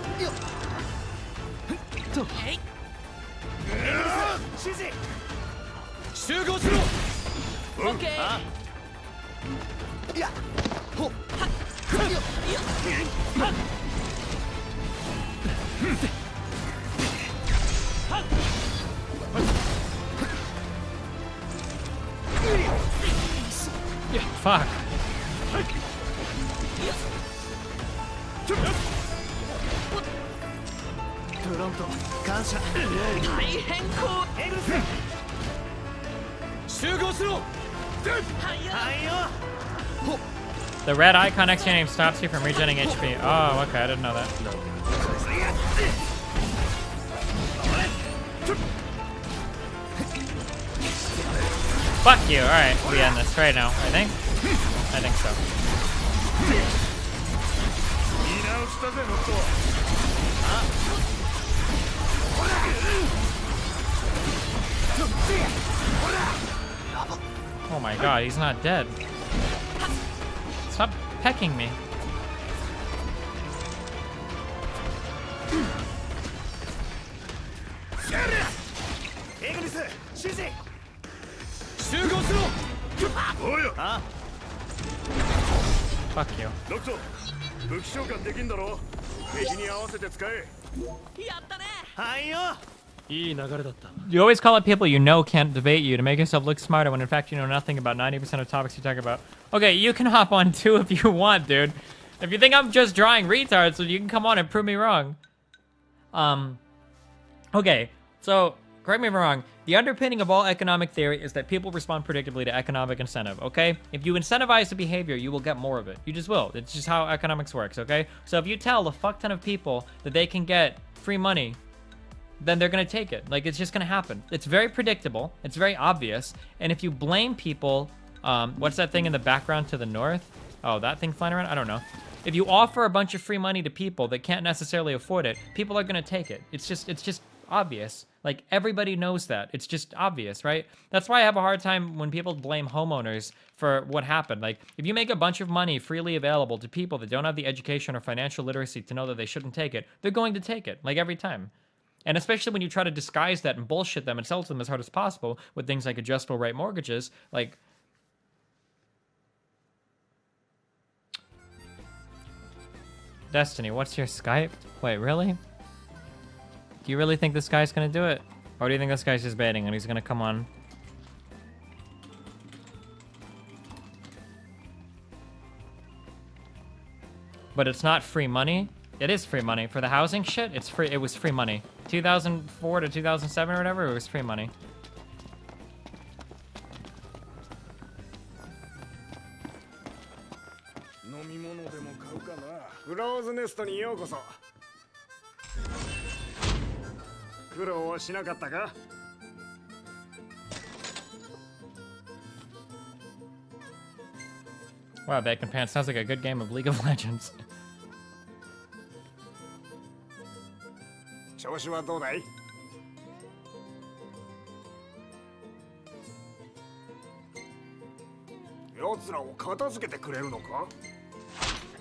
Okay. Fuck. The red icon next to your name stops you from regenerating HP. Oh, okay, I didn't know that. Fuck you. Alright, we end this right now, I think. I think so. my god, he's not dead. Stop pecking me. Fuck you. You always call out people you know can't debate you to make yourself look smarter when in fact you know nothing about 90% of topics you talk about. Okay, you can hop on too if you want, dude. If you think I'm just drawing retards, so you can come on and prove me wrong. Okay, so correct me if I'm wrong. The underpinning of all economic theory is that people respond predictably to economic incentive, okay? If you incentivize the behavior, you will get more of it. You just will. It's just how economics works, okay? So if you tell a fuck ton of people that they can get free money, then they're gonna take it. Like, it's just gonna happen. It's very predictable. It's very obvious. And if you blame people, what's that thing in the background to the north? Oh, that thing flying around? I don't know. If you offer a bunch of free money to people that can't necessarily afford it, people are gonna take it. It's just obvious. Like, everybody knows that. It's just obvious, right? That's why I have a hard time when people blame homeowners for what happened. Like, if you make a bunch of money freely available to people that don't have the education or financial literacy to know that they shouldn't take it, they're going to take it, like, every time. And especially when you try to disguise that and bullshit them and sell to them as hard as possible with things like adjustable rate mortgages, like... Destiny, what's your Skype? Wait, really? Do you really think this guy's gonna do it? Or do you think this guy's just baiting and he's gonna come on? But it's not free money? It is free money. For the housing shit, it's free. It was free money. 2004 to 2007 or whatever, it was free money. Wow, Bacon Pants sounds like a good game of League of Legends.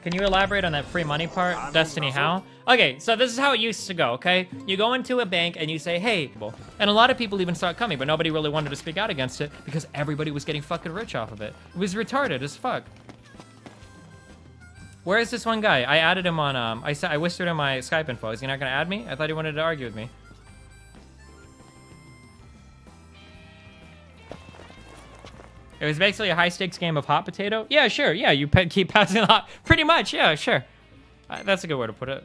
Can you elaborate on that free money part? Destiny, how? Okay, so this is how it used to go, okay? You go into a bank and you say, hey, and a lot of people even start coming, but nobody really wanted to speak out against it because everybody was getting fucking rich off of it. It was retarded as fuck. Where is this one guy? I added him on, I whispered in my Skype info. Is he not gonna add me? I thought he wanted to argue with me. It was basically a high-stakes game of hot potato? Yeah, sure, yeah, you keep passing hot. Pretty much, yeah, sure. That's a good way to put it.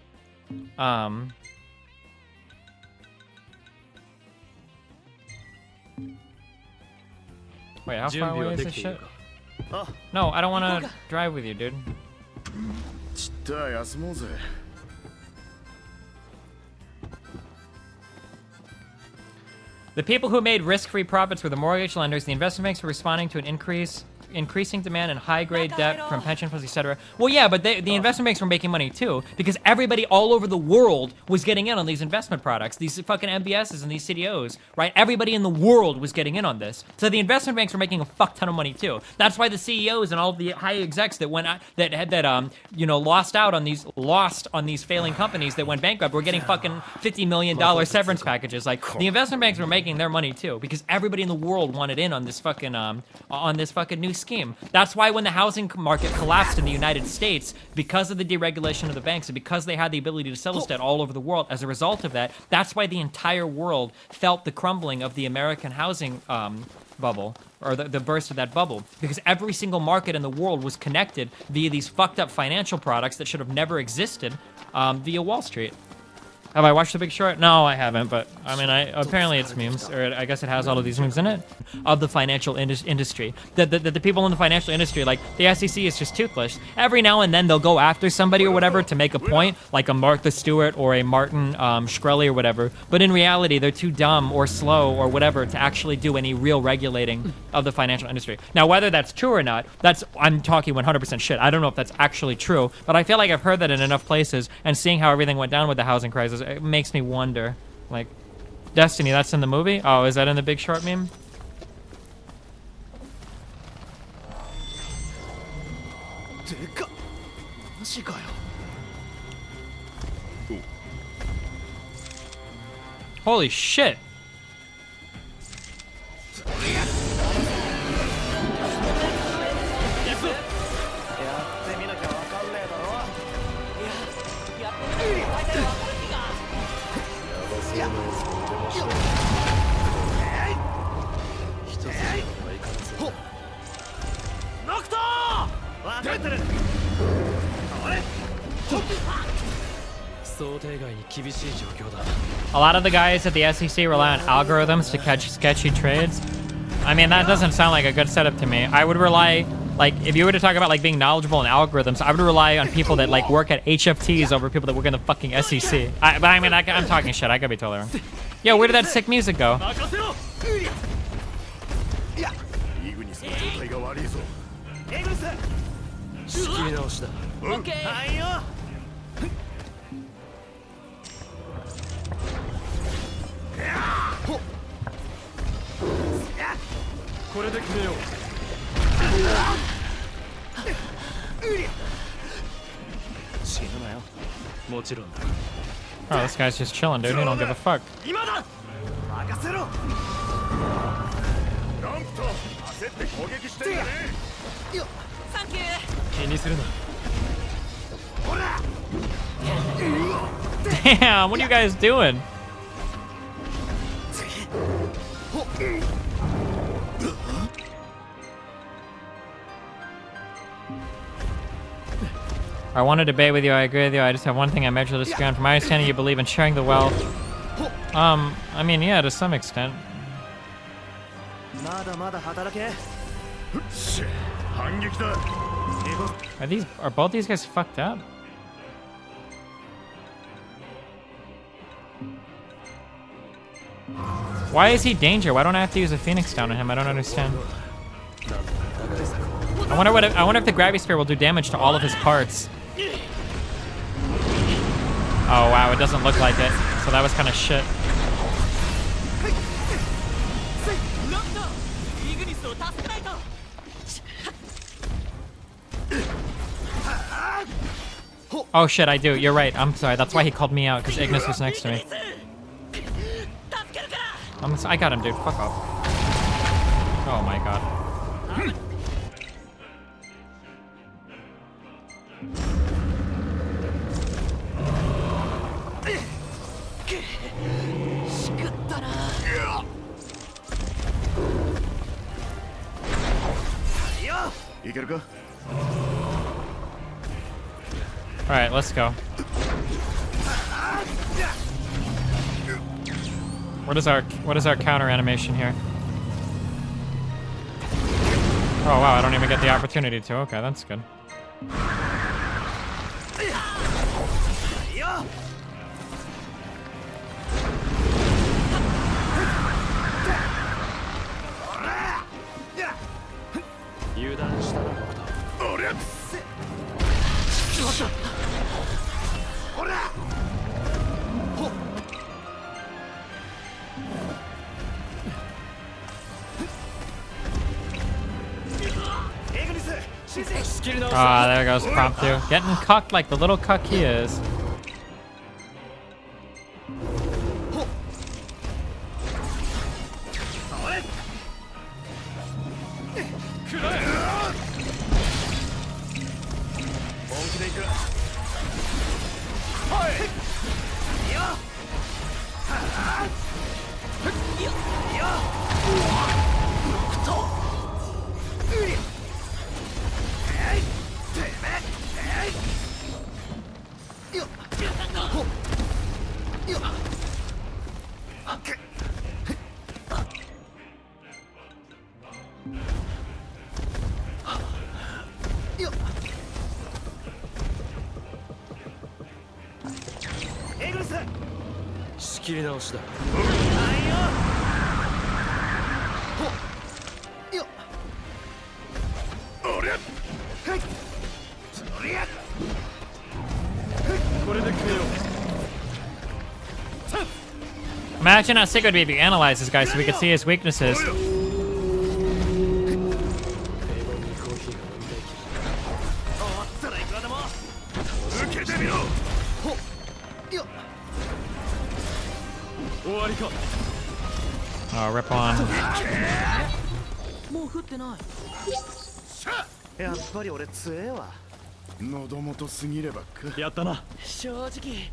Wait, how far away is this shit? No, I don't want to drive with you, dude. The people who made risk-free profits were the mortgage lenders. The investment banks were responding to an increasing demand and high-grade debt from pension funds, etc. Well, yeah, but the investment banks were making money too because everybody all over the world was getting in on these investment products, these fucking MBSs and these CDOs, right? Everybody in the world was getting in on this. So the investment banks were making a fuck ton of money too. That's why the CEOs and all the high execs that went lost on these failing companies that went bankrupt were getting fucking $50 million severance packages. Like, the investment banks were making their money too because everybody in the world wanted in on this fucking new scheme. That's why when the housing market collapsed in the United States, because of the deregulation of the banks and because they had the ability to sell this debt all over the world, as a result of that, that's why the entire world felt the crumbling of the American housing bubble, or the burst of that bubble, because every single market in the world was connected via these fucked up financial products that should have never existed via Wall Street. Have I watched The Big Short? No, I haven't, but I mean, apparently it's memes, or I guess it has all of these memes in it, of the financial industry. The people in the financial industry, like, the SEC is just toothless. Every now and then they'll go after somebody or whatever to make a point, like a Martha Stewart or a Martin Shkreli or whatever, but in reality, they're too dumb or slow or whatever to actually do any real regulating of the financial industry. Now, whether that's true or not, I'm talking 100% shit. I don't know if that's actually true, but I feel like I've heard that in enough places, and seeing how everything went down with the housing crisis, it makes me wonder. Like, Destiny, that's in the movie? Oh, is that in the Big Short meme? Holy shit. A lot of the guys at the SEC rely on algorithms to catch sketchy trades. I mean, that doesn't sound like a good setup to me. I would rely, like, if you were to talk about, like, being knowledgeable in algorithms, I would rely on people that, like, work at HFTs over people that work in the fucking SEC. But I mean, I'm talking shit. I could be totally wrong. Yo, where did that sick music go? Oh, this guy's just chilling, dude. He don't give a fuck. Damn, what are you guys doing? I want to debate with you. I agree with you. I just have one thing I majorly disagree on. From my understanding, you believe in sharing the wealth. I mean, yeah, to some extent. Are both these guys fucked up? Why is he danger? Why don't I have to use a Phoenix down on him? I don't understand. I wonder if the gravity spear will do damage to all of his parts. Oh wow, it doesn't look like it. So that was kind of shit. Oh shit, I do. You're right. I'm sorry. That's why he called me out, because Ignis was next to me. I got him, dude. Fuck off. Oh my god. Alright, let's go. What is our counter animation here? Oh wow, I don't even get the opportunity to. Okay, that's good. Ah, there goes Promptu. Getting cucked like the little cuck he is. Imagine how sick it would be if you analyze this guy so we could see his weaknesses. Oh, rip on. もう降ってない。やっぱり俺強えわ。喉元すぎればく。やったな。正直。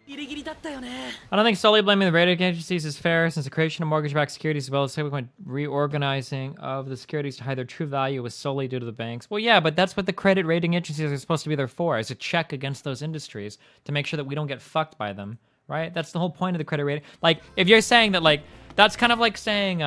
ギリギリだったよね。 I don't think solely blaming the rating agencies is fair, since the creation of mortgage-backed securities as well as subsequent reorganizing of the securities to hide their true value was solely due to the banks. Well, yeah, but that's what the credit rating agencies are supposed to be there for, as a check against those industries to make sure that we don't get fucked by them, right? That's the whole point of the credit rating. Like, if you're saying that, like, that's kind of like saying,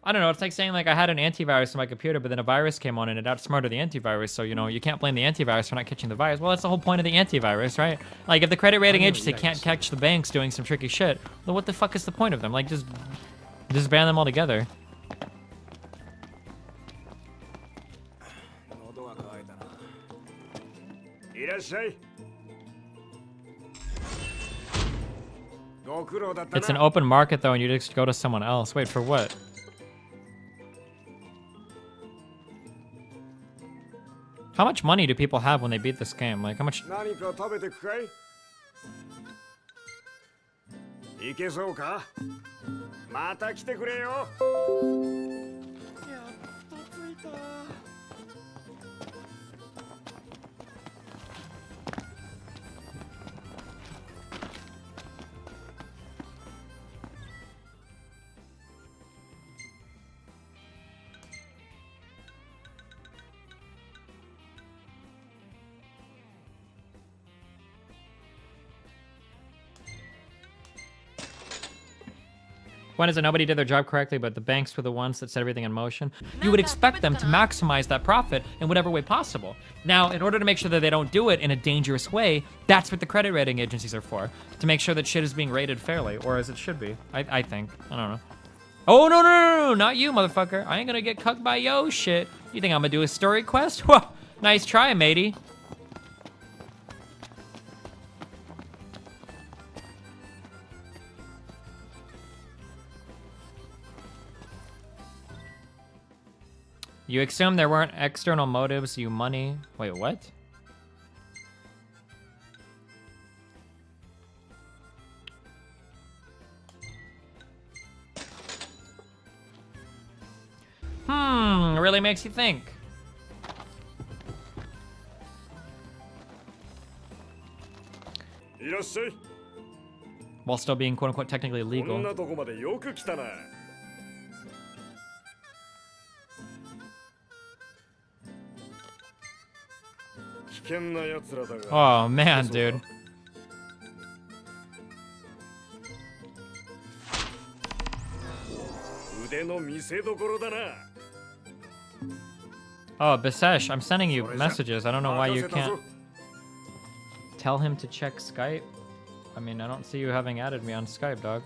I don't know, it's like saying, like, I had an antivirus on my computer, but then a virus came on and it outsmarted the antivirus, so, you know, you can't blame the antivirus for not catching the virus. Well, that's the whole point of the antivirus, right? Like, if the credit rating agency can't catch the banks doing some tricky shit, then what the fuck is the point of them? Like, just ban them altogether. いらっしゃい。ご苦労だったな。 It's an open market, though, and you just go to someone else. Wait, for what? How much money do people have when they beat this game? Like, how much... 何か食べてくかい？いけそうか？また来てくれよ。やっと着いた。 When is it nobody did their job correctly, but the banks were the ones that set everything in motion? You would expect them to maximize that profit in whatever way possible. Now, in order to make sure that they don't do it in a dangerous way, that's what the credit rating agencies are for. To make sure that shit is being rated fairly, or as it should be. I think. I don't know. Oh, no, not you, motherfucker. I ain't gonna get cucked by yo shit. You think I'm gonna do a story quest? Well, nice try, matey. You assume there weren't external motives, you money. Wait, what? It really makes you think. While still being quote-unquote technically legal. Oh man, dude. Oh, Bisesh, I'm sending you messages. I don't know why you can't tell him to check Skype. I mean, I don't see you having added me on Skype, dog.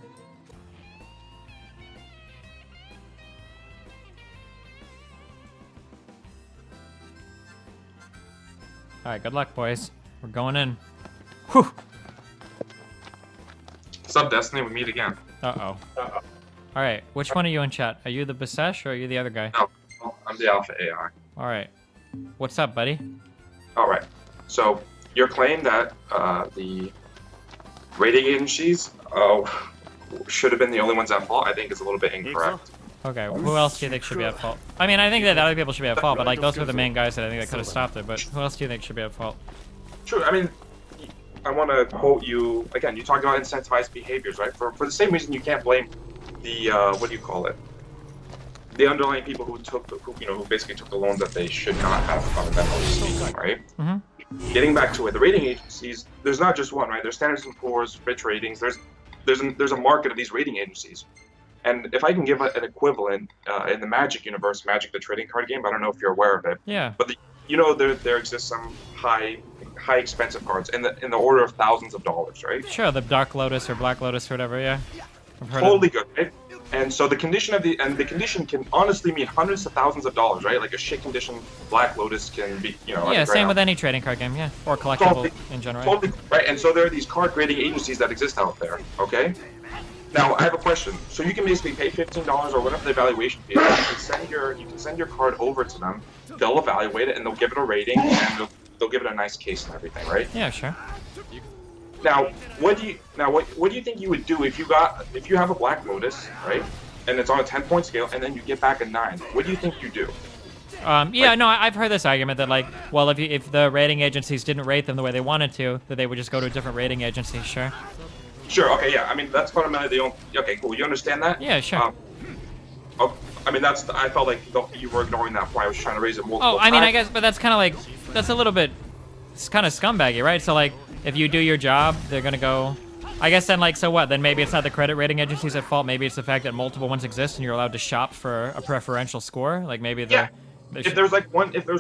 Alright, good luck, boys. We're going in. Whew! What's up, Destiny? We meet again. Uh-oh. Alright, which one are you in chat? Are you the Bisesh or are you the other guy? No, I'm the Alpha AI. Alright. What's up, buddy? Alright. So, your claim that the rating agencies should have been the only ones at fault, I think is a little bit incorrect. Okay, who else do you think should be at fault? I mean, I think that other people should be at fault, but like those were the main guys that I think that could have stopped it. But who else do you think should be at fault? True. I mean, I want to quote you again. You talked about incentivized behaviors, right? For the same reason, you can't blame the what do you call it? The underlying people who took, who basically took the loans that they should not have, fundamentally speaking, right? Mm-hmm. Getting back to it, the rating agencies. There's not just one, right? There's Standard & Poor's, Fitch Ratings. There's a market of these rating agencies. And if I can give an equivalent in the Magic universe, Magic the trading card game, I don't know if you're aware of it. Yeah. But there exists some high expensive cards in the order of thousands of dollars, right? Sure, the Dark Lotus or Black Lotus or whatever, yeah. Totally good, right? And so the condition the condition can honestly mean hundreds of thousands of dollars, right? Like a shit condition Black Lotus can be, Yeah, same with any trading card game, yeah, or collectible in general. Totally, right. And so there are these card grading agencies that exist out there, okay? Now I have a question. So you can basically pay $15 or whatever the evaluation fee is. You can send your card over to them. They'll evaluate it and they'll give it a rating and they'll give it a nice case and everything, right? Yeah, sure. Now, what do you think you would do if you have a Black Lotus, right? And it's on a 10-point scale, and then you get back a 9. What do you think you do? Yeah, no, I've heard this argument that like, well, if the rating agencies didn't rate them the way they wanted to, that they would just go to a different rating agency. Sure. Sure. Okay. Yeah. I mean, that's fundamentally the only. Okay. Cool. You understand that? Yeah. Sure. I mean, I felt like you were ignoring that point. I was trying to raise it multiple Oh, I mean, times. I guess, but that's kind of like, that's a little bit, it's kind of scumbaggy, right? So like, if you do your job, they're gonna go. I guess then like, so what? Then maybe it's not the credit rating agencies at fault. Maybe it's the fact that multiple ones exist and you're allowed to shop for a preferential score. Like maybe the. Yeah. If there's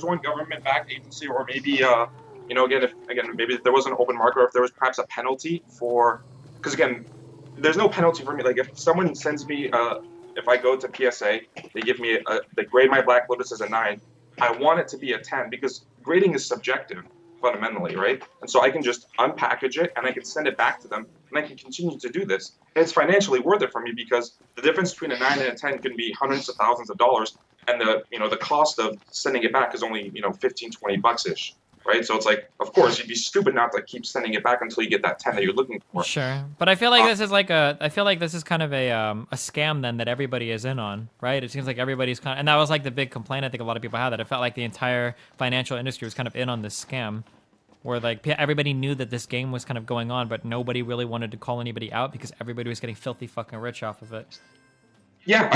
one government-backed agency, or maybe you know, again, maybe if there was an open market, or if there was perhaps a penalty for, because again, there's no penalty for me. Like if someone sends me, if I go to PSA, they give me they grade my Black Lotus as a 9. I want it to be a 10 because grading is subjective fundamentally, right? And so I can just unpackage it and I can send it back to them, and I can continue to do this. And it's financially worth it for me because the difference between a 9 and a 10 can be hundreds of thousands of dollars. And the cost of sending it back is only, 15, 20 bucks-ish, right? So it's like, of course, you'd be stupid not to keep sending it back until you get that 10 that you're looking for. Sure. But I feel like this is kind of a scam then that everybody is in on, right? It seems like everybody's and that was like the big complaint I think a lot of people had, that it felt like the entire financial industry was kind of in on this scam, where like everybody knew that this game was kind of going on, but nobody really wanted to call anybody out because everybody was getting filthy fucking rich off of it. Yeah,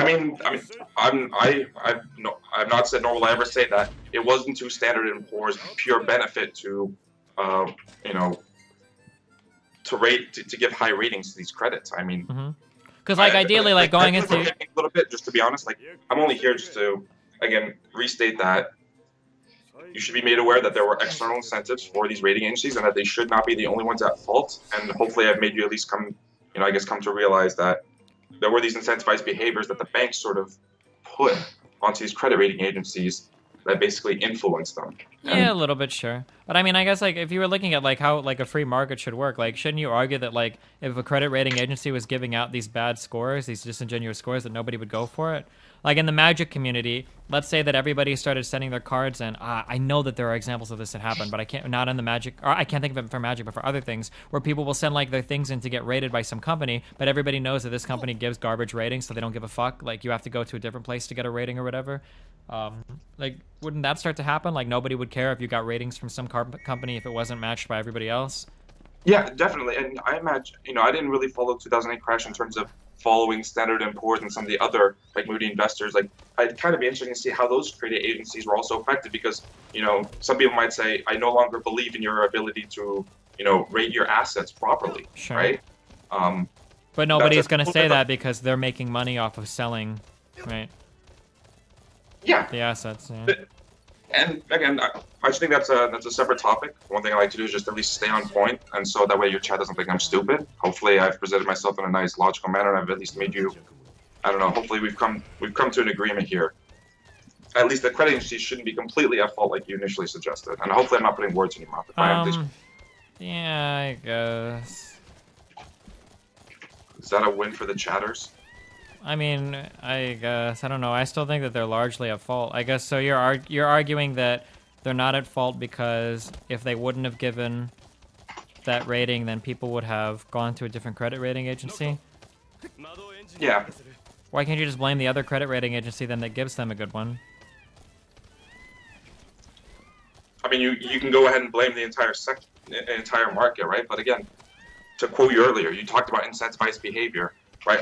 I've not said, nor will I ever say that it wasn't to Standard & Poor's pure benefit to, to give high ratings to these credits. I mean, because like ideally, like going into a little bit, just to be honest, like I'm only here just to again restate that you should be made aware that there were external incentives for these rating agencies and that they should not be the only ones at fault. And hopefully, I've made you at least come to realize that there were these incentivized behaviors that the banks sort of put onto these credit rating agencies that basically influenced them. Yeah, a little bit, sure. But I mean, I guess like if you were looking at like how like a free market should work, like shouldn't you argue that like if a credit rating agency was giving out these bad scores, these disingenuous scores, that nobody would go for it? Like in the Magic community, let's say that everybody started sending their cards in. I know that there are examples of this that happen, but I can't in the Magic, or I can't think of it for Magic, but for other things where people will send like their things in to get rated by some company, but everybody knows that this company gives garbage ratings, so they don't give a fuck. Like you have to go to a different place to get a rating or whatever. Like wouldn't that start to happen? Like nobody would care if you got ratings from some company if it wasn't matched by everybody else. Yeah, definitely. And I imagine, I didn't really follow 2008 crash in terms of following Standard & Poor's and some of the other like Moody investors. Like I'd kind of be interesting to see how those credit agencies were also affected because, some people might say, I no longer believe in your ability to, rate your assets properly, sure. Right? But nobody's going to say that because they're making money off of selling, right? Yeah. The assets, yeah. And again, I just think that's a separate topic. One thing I like to do is just at least stay on point, and so that way your chat doesn't think I'm stupid. Hopefully, I've presented myself in a nice, logical manner, and I've at least made you. I don't know. Hopefully, we've come to an agreement here. At least the credit agencies shouldn't be completely at fault like you initially suggested, and hopefully, I'm not putting words in your mouth. If I am, please. Yeah, I guess. Is that a win for the chatters? I mean, I guess I don't know. I still think that they're largely at fault. I guess so. You're arguing that they're not at fault because if they wouldn't have given that rating, then people would have gone to a different credit rating agency. Yeah. Why can't you just blame the other credit rating agency then that gives them a good one? I mean, you can go ahead and blame the entire market, right? But again, to quote you earlier, you talked about incentivized behavior. Right,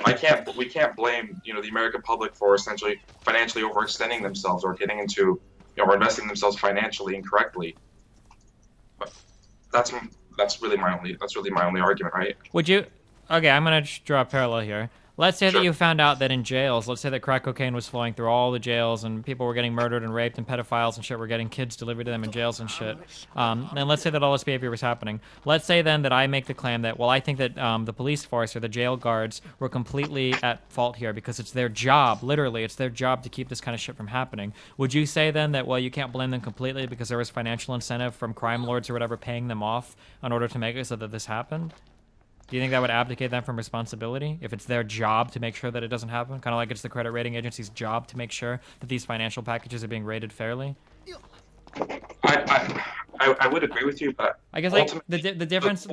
we can't blame the American public for essentially financially overextending themselves or getting into or investing themselves financially incorrectly. But that's really my only argument, right? Would you? Okay, I'm gonna draw a parallel here. Let's say Sure. that you found out that in jails, let's say that crack cocaine was flowing through all the jails and people were getting murdered and raped and pedophiles and shit were getting kids delivered to them in jails and shit. And let's say that all this behavior was happening. Let's say then that I make the claim that, well, I think that the police force or the jail guards were completely at fault here because it's their job, literally, it's their job to keep this kind of shit from happening. Would you say then that, well, you can't blame them completely because there was financial incentive from crime lords or whatever paying them off in order to make it so that this happened? Do you think that would abdicate them from responsibility if it's their job to make sure that it doesn't happen? Kind of like it's the credit rating agency's job to make sure that these financial packages are being rated fairly? I I would agree with you, but I guess like the difference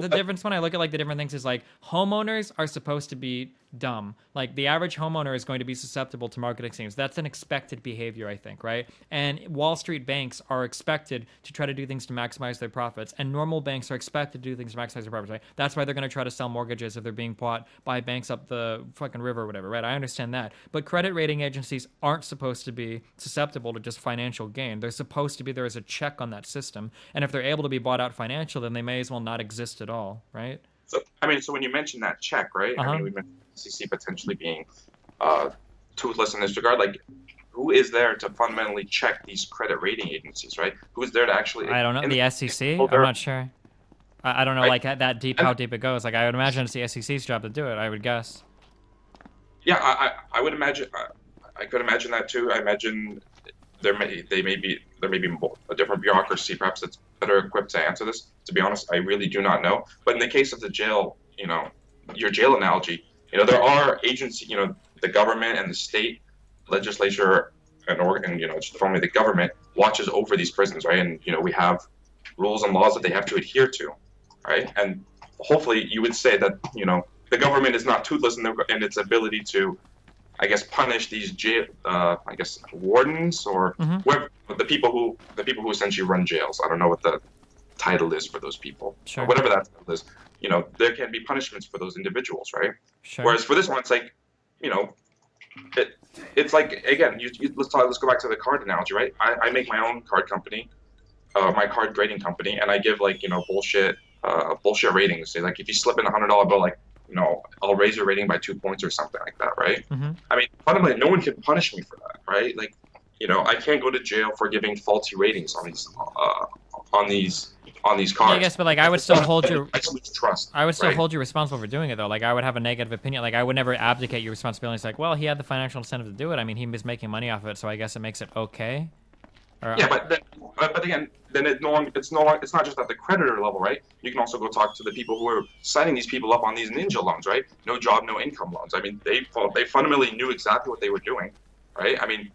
when I look at like the different things is like homeowners are supposed to be dumb. Like the average homeowner is going to be susceptible to marketing schemes. That's an expected behavior, I think, right? And Wall Street banks are expected to try to do things to maximize their profits, and normal banks are expected to do things to maximize their profits, right? That's why they're going to try to sell mortgages if they're being bought by banks up the fucking river or whatever, right? I understand that. But credit rating agencies aren't supposed to be susceptible to just financial gain. They're supposed to be there as a check on that system. And if they're able to be bought out financially, then they may as well not exist at all, right? So when you mention that check, right? I mean, we mentioned SEC potentially being toothless in this regard. Like, who is there to fundamentally check these credit rating agencies, right? Who is there to actually? I don't know. The SEC? I'm not sure. I don't know, like that deep, how deep it goes. Like, I would imagine it's the SEC's job to do it. I would guess. Yeah, I would imagine. I could imagine that too. I imagine there may be a different bureaucracy perhaps that's better equipped to answer this. To be honest, I really do not know. But in the case of the jail, your jail analogy, there are agencies, the government and the state legislature and just formally the government watches over these prisons, right? And we have rules and laws that they have to adhere to, right? And hopefully you would say that the government is not toothless in its ability to, I guess, punish these jail, wardens or whoever, the people who essentially run jails. I don't know what the title is for those people, sure. Or whatever that title is. There can be punishments for those individuals, right? Sure. Whereas for this one, it's like, it's like, again, let's go back to the card analogy, right? I make my own card company, my card grading company, and I give bullshit ratings. Say like if you slip in $100 bill, like I'll raise your rating by 2 points or something like that, right? I mean, fundamentally, no one can punish me for that, right? Like, I can't go to jail for giving faulty ratings on these cards. Yeah, I guess, but like I would still hold you. I lose trust. I would still hold you responsible for doing it though. Like I would have a negative opinion. Like I would never abdicate your responsibility. It's like, well, he had the financial incentive to do it. I mean, he was making money off of it, so I guess it makes it okay. Yeah, but again, then it's not just at the creditor level, right? You can also go talk to the people who are signing these people up on these ninja loans, right? No job, no income loans. I mean, they fundamentally knew exactly what they were doing, right? I mean,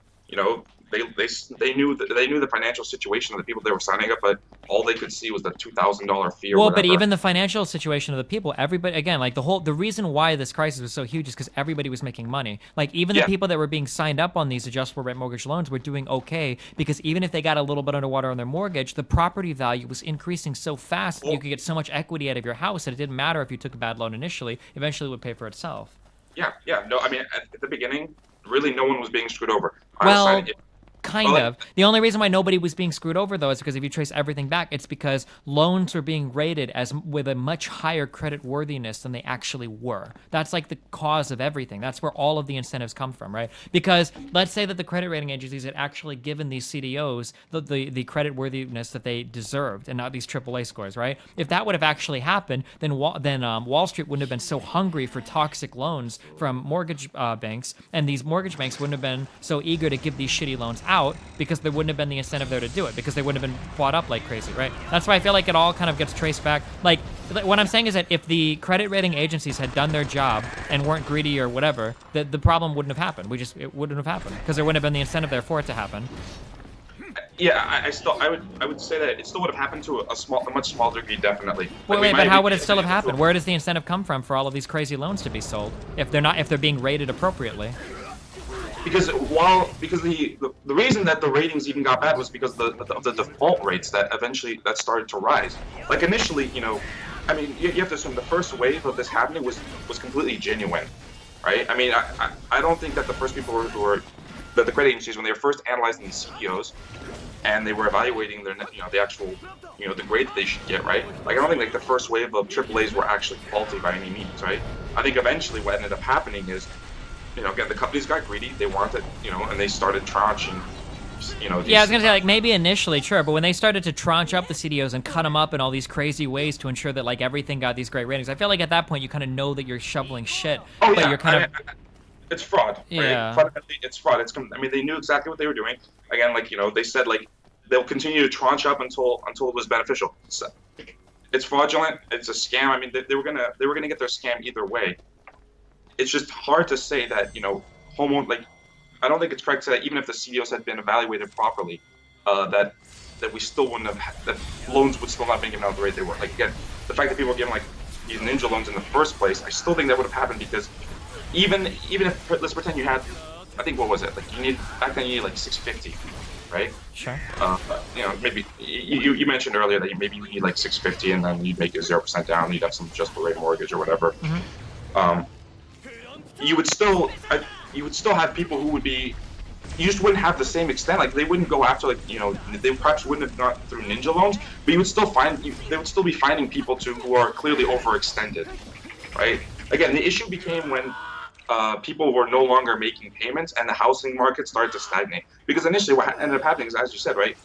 they knew the financial situation of the people they were signing up, but all they could see was the $2,000 fee. Or well, whatever. But even the financial situation of the people, everybody, again, like the reason why this crisis was so huge is because everybody was making money. Like even the people that were being signed up on these adjustable rate mortgage loans were doing okay because even if they got a little bit underwater on their mortgage, the property value was increasing so fast that you could get so much equity out of your house that it didn't matter if you took a bad loan initially. Eventually, it would pay for itself. Yeah. No, I mean, at the beginning, really, no one was being screwed over. Kind of. The only reason why nobody was being screwed over, though, is because if you trace everything back, it's because loans were being rated as with a much higher credit worthiness than they actually were. That's like the cause of everything. That's where all of the incentives come from, right? Because let's say that the credit rating agencies had actually given these CDOs the credit worthiness that they deserved and not these AAA scores, right? If that would have actually happened, then Wall Street wouldn't have been so hungry for toxic loans from mortgage banks, and these mortgage banks wouldn't have been so eager to give these shitty loans out because there wouldn't have been the incentive there to do it because they wouldn't have been bought up like crazy, right? That's why I feel like it all kind of gets traced back. Like what I'm saying is that if the credit rating agencies had done their job and weren't greedy or whatever, the problem wouldn't have happened. It wouldn't have happened because there wouldn't have been the incentive there for it to happen. Yeah, I would say that it still would have happened to a much smaller degree, definitely. Wait, but how would it still have happened? Where does the incentive come from for all of these crazy loans to be sold if they're being rated appropriately? Because the reason that the ratings even got bad was because of the default rates that started to rise. Like initially, I mean, you have to assume the first wave of this happening was completely genuine, right? I mean, I don't think that the first people that the credit agencies, when they were first analyzing these CEOs and they were evaluating their the actual the grade that they should get, right? Like I don't think like the first wave of AAAs were actually faulty by any means, right? I think eventually what ended up happening is again, the companies got greedy. They wanted, and they started tranching, yeah, I was gonna say like maybe initially, sure, but when they started to tranche up the CDOs and cut them up in all these crazy ways to ensure that like everything got these great ratings, I feel like at that point you kind of know that you're shoveling shit, but you're kind of. It's fraud, right? Yeah. Fundamentally, it's fraud. I mean, they knew exactly what they were doing. Again, like they said, like they'll continue to tranche up until it was beneficial. So, it's fraudulent. It's a scam. I mean, they were gonna get their scam either way. It's just hard to say that, I don't think it's correct to say that even if the CDOs had been evaluated properly, that that we still wouldn't have that loans would still not have been given out the rate they were. Like again, the fact that people were given like these ninja loans in the first place, I still think that would have happened because even if let's pretend you had, I think what was it like back then you needed like 650, right? Sure. You know, maybe you mentioned earlier that maybe you need like 650 and then you'd make it 0% down, you'd have some adjustable rate mortgage or whatever. You would still have people who would be, you just wouldn't have the same extent. Like they wouldn't go after like they perhaps wouldn't have gone through ninja loans, but you would still they would still be finding people who are clearly overextended, right? Again, the issue became when people were no longer making payments and the housing market started to stagnate. Because initially, what ended up happening is, as you said, right?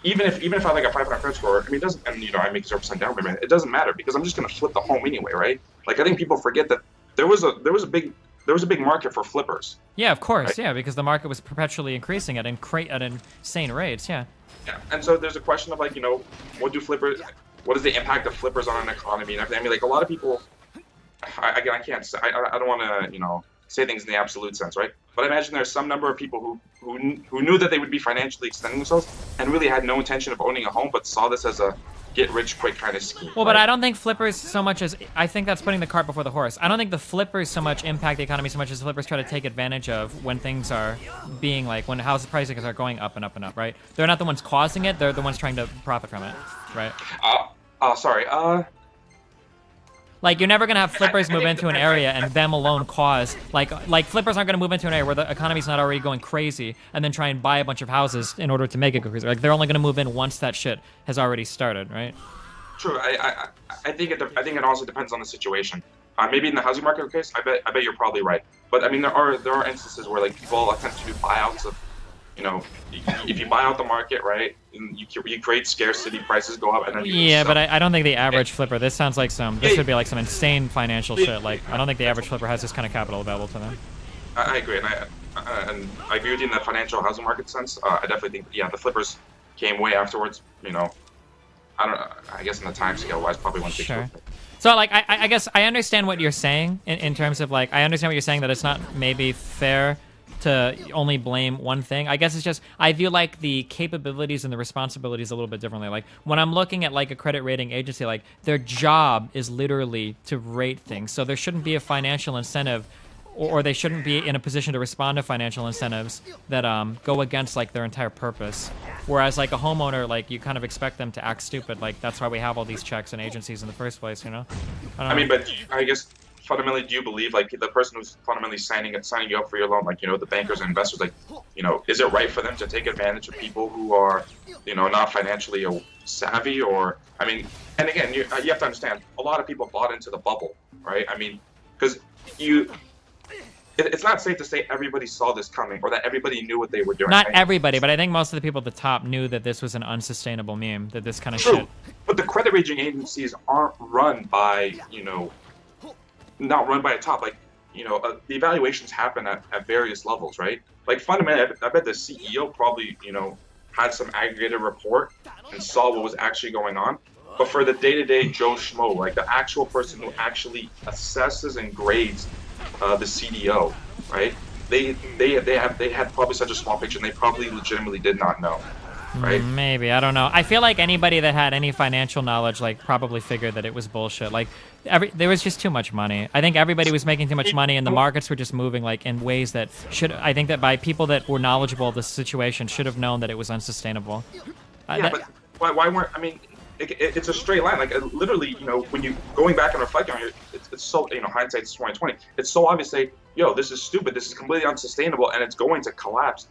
Even if I have like a 500 credit score, I mean, it doesn't, and I make 0% down payment, it doesn't matter because I'm just gonna flip the home anyway, right? Like I think people forget that there was a big market for flippers. Yeah, of course. Right? Yeah, because the market was perpetually increasing at insane rates. Yeah. Yeah, and so there's a question of like, what is the impact of flippers on an economy and everything? I mean, like a lot of people, I can't say, I don't want to, say things in the absolute sense, right? But I imagine there's some number of people who knew that they would be financially extending themselves and really had no intention of owning a home, but saw this as a get-rich-quick kind of scheme. Well, but I don't think flippers so much as, I think that's putting the cart before the horse. I don't think the flippers so much impact the economy so much as the flippers try to take advantage of when things are being like, when house prices are going up and up and up, right? They're not the ones causing it, they're the ones trying to profit from it, right? Sorry, like, you're never going to have flippers move into an area and them alone cause, like flippers aren't going to move into an area where the economy's not already going crazy and then try and buy a bunch of houses in order to make it go crazy. Like, they're only going to move in once that shit has already started, right? True. I think it also depends on the situation. Maybe in the housing market case, I bet you're probably right. But I mean, there are instances where like people attempt to do buyouts of, if you buy out the market, right, and you create scarcity, prices go up, and then yeah, but I don't think the average flipper. This sounds like this would be like some insane financial shit. Like I don't think the average flipper has this kind of capital available to them. I agree, and I agree with you in the financial housing market sense. I definitely think the flippers came way afterwards. I guess in the time scale wise, probably one thing. Sure. So like I guess I understand what you're saying in terms of like I understand what you're saying that it's not maybe fair to only blame one thing. I guess it's just I view like the capabilities and the responsibilities a little bit differently. Like when I'm looking at like a credit rating agency, like their job is literally to rate things. So there shouldn't be a financial incentive or they shouldn't be in a position to respond to financial incentives that go against like their entire purpose. Whereas like a homeowner, like you kind of expect them to act stupid. Like that's why we have all these checks and agencies in the first place, I mean, but I guess fundamentally, do you believe like the person who's fundamentally signing you up for your loan, like the bankers and investors, like is it right for them to take advantage of people who are not financially savvy? Or I mean, and again, you have to understand, a lot of people bought into the bubble, right? I mean, because it's not safe to say everybody saw this coming or that everybody knew what they were doing. Not everybody, but I think most of the people at the top knew that this was an unsustainable meme, that this kind of True. shit. But the credit rating agencies aren't run by not run by a top, like the evaluations happen at various levels, right? Like fundamentally, I bet the CEO probably had some aggregated report and saw what was actually going on. But for the day-to-day Joe Schmo, like the actual person who actually assesses and grades the CDO, right? They had probably such a small picture, and they probably legitimately did not know. Right? Maybe, I don't know. I feel like anybody that had any financial knowledge like probably figured that it was bullshit. Like there was just too much money. I think everybody was making too much money and the markets were just moving like in ways that I think that by people that were knowledgeable of the situation should have known that it was unsustainable. But why weren't, I mean, it's a straight line. Like literally, when you going back and reflecting on it, it's so, hindsight's 2020. It's so obvious to say, this is stupid. This is completely unsustainable and it's going to collapse.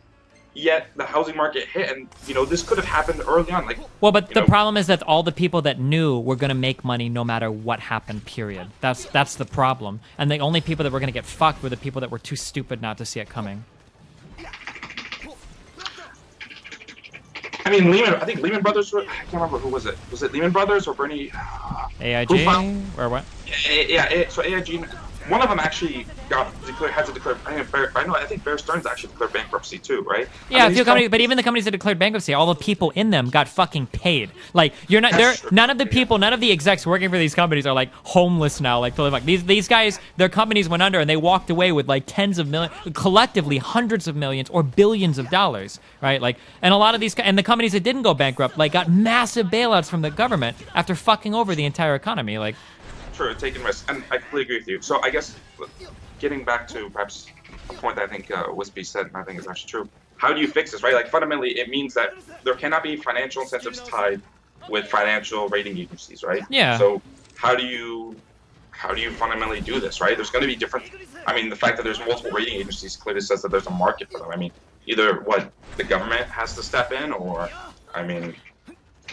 Yet the housing market hit, and this could have happened early on. Like, well, but the problem is that all the people that knew were going to make money no matter what happened. Period. That's the problem. And the only people that were going to get fucked were the people that were too stupid not to see it coming. I mean, I think Lehman Brothers. I can't remember who was it. Was it Lehman Brothers or Bernie? AIG or what? Yeah. So AIG one of them actually had to declare. I think Bear Stearns actually declared bankruptcy too, right? Yeah, a few companies, but even the companies that declared bankruptcy, all the people in them got fucking paid. Like you're not there. None of the people, none of the execs working for these companies are like homeless now. Like these guys, their companies went under and they walked away with like tens of millions, collectively hundreds of millions or billions of dollars, right? Like, and a lot of these and the companies that didn't go bankrupt like got massive bailouts from the government after fucking over the entire economy. Like. True, taking risks, and I completely agree with you. So I guess getting back to perhaps a point that I think Wispy said, and I think is actually true. How do you fix this, right? Like fundamentally, it means that there cannot be financial incentives tied with financial rating agencies, right? Yeah. So how do you fundamentally do this, right? There's going to be different. I mean, the fact that there's multiple rating agencies clearly says that there's a market for them. I mean, either the government has to step in, or I mean.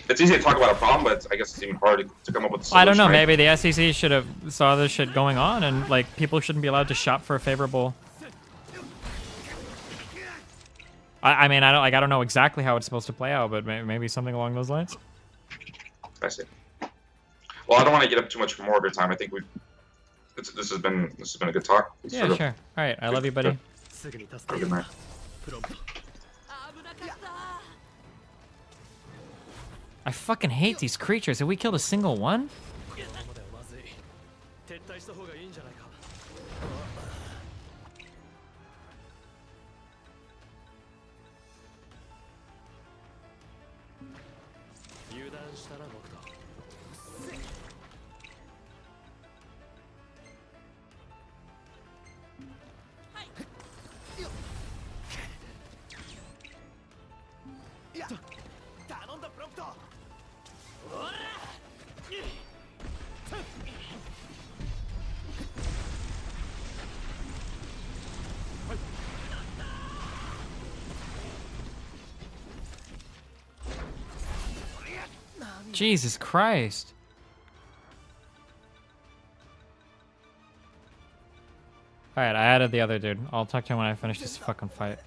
It's easy to talk about a problem, but I guess it's even harder to come up with a solution. I don't know. Right? Maybe the SEC should have saw this shit going on, and like people shouldn't be allowed to shop for a favorable. I mean, I don't know exactly how it's supposed to play out, but maybe something along those lines. I see. Well, I don't want to get up too much more of your time. I think this has been a good talk. Yeah, sure. All right, I love you, buddy. Good night. I fucking hate these creatures. Have we killed a single one? Jesus Christ. Alright, I added the other dude. I'll talk to him when I finish this fucking fight.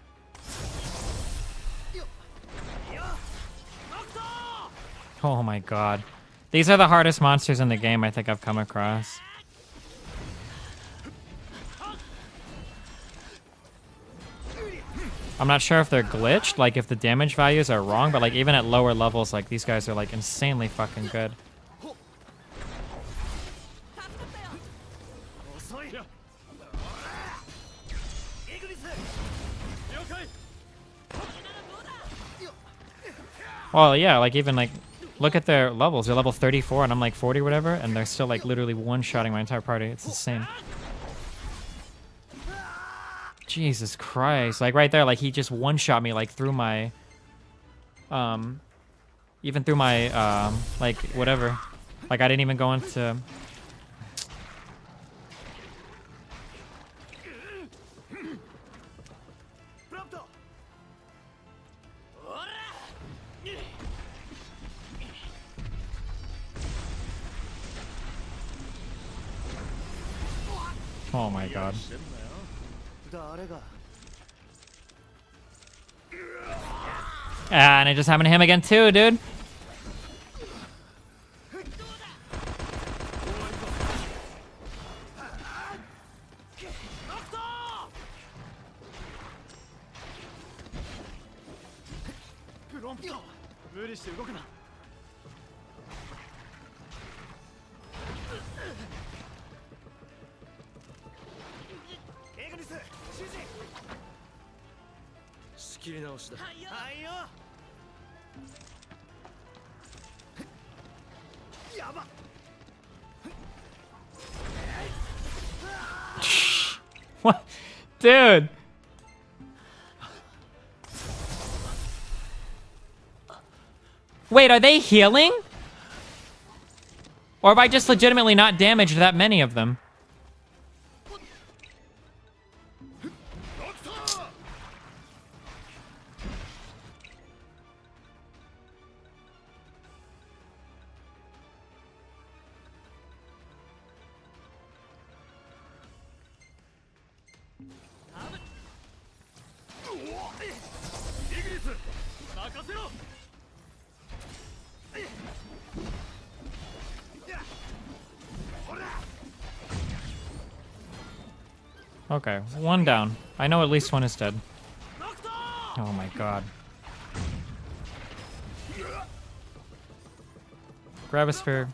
Oh my god. These are the hardest monsters in the game I think I've come across. I'm not sure if they're glitched, like if the damage values are wrong, but like even at lower levels, like these guys are like insanely fucking good. Well, yeah, like even like, look at their levels. They're level 34 and I'm like 40 or whatever, and they're still like literally one-shotting my entire party. It's insane. Jesus Christ. Like right there, like he just one-shot me like through my, even through my, like whatever. Like I didn't even go into... Oh my god. And it just happened to him again too, dude. What? Dude. Wait, are they healing? Or have I just legitimately not damaged that many of them? Okay, one down. I know at least one is dead. Oh my god. Grab a spear.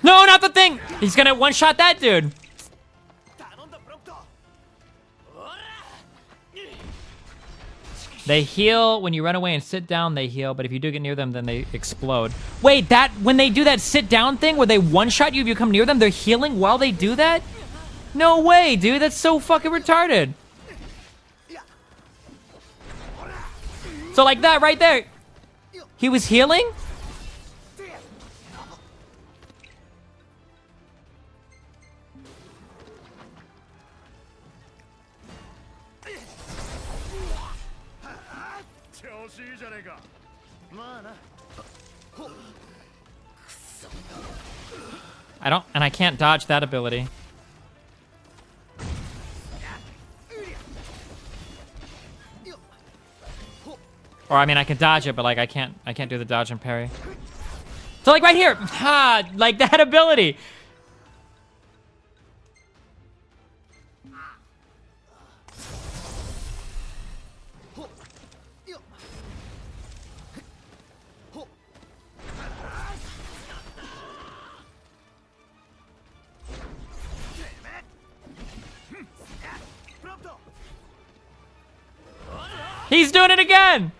No, not the thing! He's gonna one-shot that dude. They heal when you run away and sit down, they heal, but if you do get near them, then they explode. Wait, that when they do that sit down thing where they one-shot you if you come near them, they're healing while they do that? No way, dude, that's so fucking retarded. So like that right there, he was healing? I can't dodge that ability. Or I mean, I can dodge it, but like I can't do the dodge and parry. So like right here, ha, like that ability. He's doing it again!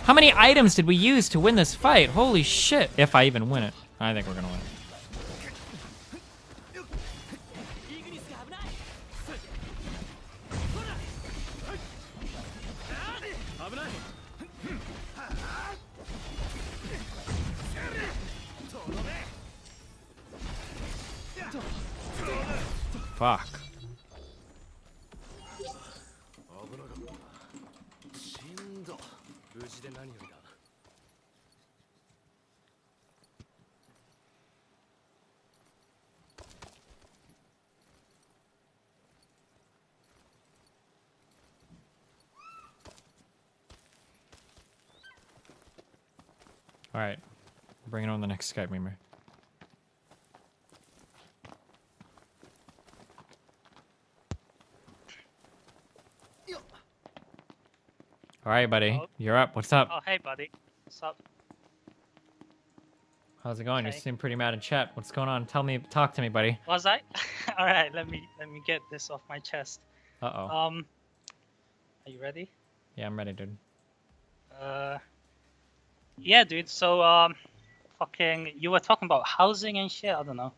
How many items did we use to win this fight? Holy shit. If I even win it. I think we're gonna win it. Fuck. All right, bring it on the next Skype memer. All right, buddy, you're up. What's up? Oh, hey, buddy. What's up? How's it going? Okay. You seem pretty mad in chat. What's going on? Talk to me, buddy. Was I? All right, let me get this off my chest. Uh-oh. Are you ready? Yeah, I'm ready, dude. Yeah, dude. So, fucking, you were talking about housing and shit. I don't know.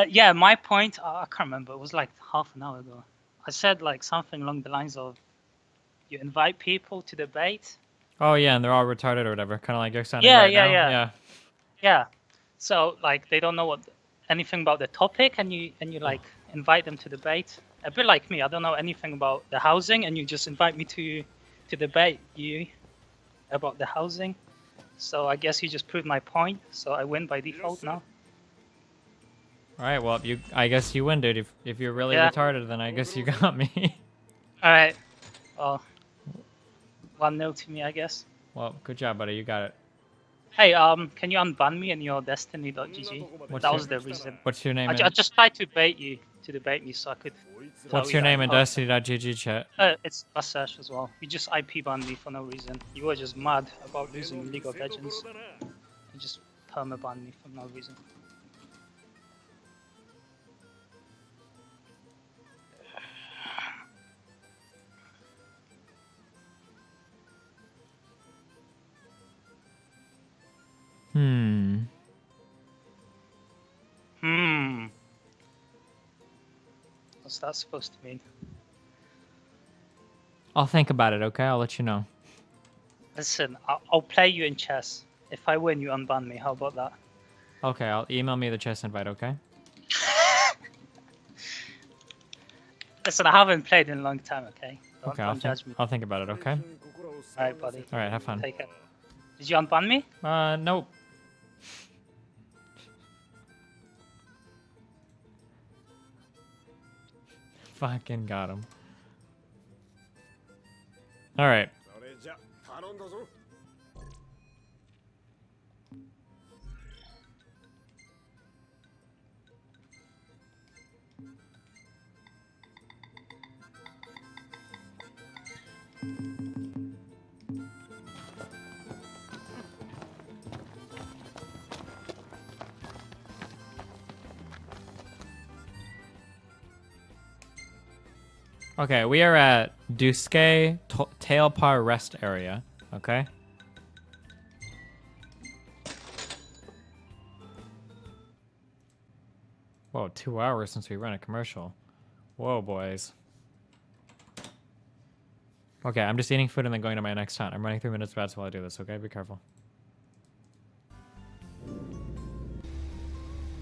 Yeah, my point. I can't remember. It was like half an hour ago. I said like something along the lines of, you invite people to debate. Oh yeah, and they're all retarded or whatever, kind of like you're sounding Yeah, right yeah, now. yeah. Yeah. So like they don't know anything about the topic, and you like invite them to debate. A bit like me. I don't know anything about the housing, and you just invite me to debate you about the housing. So I guess you just proved my point. So I win by default now. All right, well, I guess you win, dude. If you're really retarded, then I guess you got me. All right. Well, 1-0 to me, I guess. Well, good job, buddy. You got it. Hey, can you unban me in your destiny.gg? That was the reason. What's your name? I just tried to bait you to debate me so I could. What's your name in destiny.gg chat? It's Basash as well. You just IP banned me for no reason. You were just mad about losing League of Legends. You just perma banned me for no reason. What's that supposed to mean? I'll think about it, okay? I'll let you know. Listen, I'll play you in chess. If I win, you unban me. How about that? Okay, I'll email me the chess invite, okay? Listen, I haven't played in a long time, okay? Okay, Don't judge me. I'll think about it, okay? Alright, buddy. Alright, have fun. Take it. Did you unban me? Nope. Fucking got him. Alright. Okay, we are at Duske Tailpar Rest Area, okay? Whoa, 2 hours since we ran a commercial. Whoa, boys. Okay, I'm just eating food and then going to my next hunt. I'm running 3 minutes past while I do this, okay? Be careful.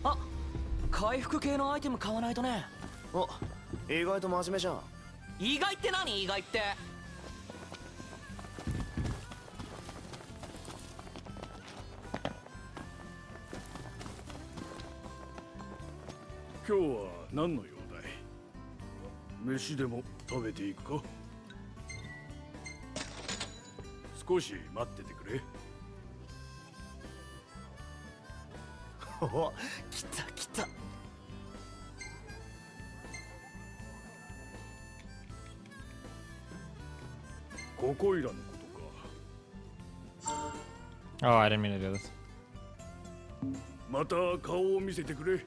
あ、回復系のアイテム買わないとね。お、意外と真面目じゃん。意外って何？意外って。今日は何の用だい？飯でも食べていくか？少し待っててくれ。お、来た来た。ここいらのことか。Oh, I didn't mean to do this. また顔を見せてくれ。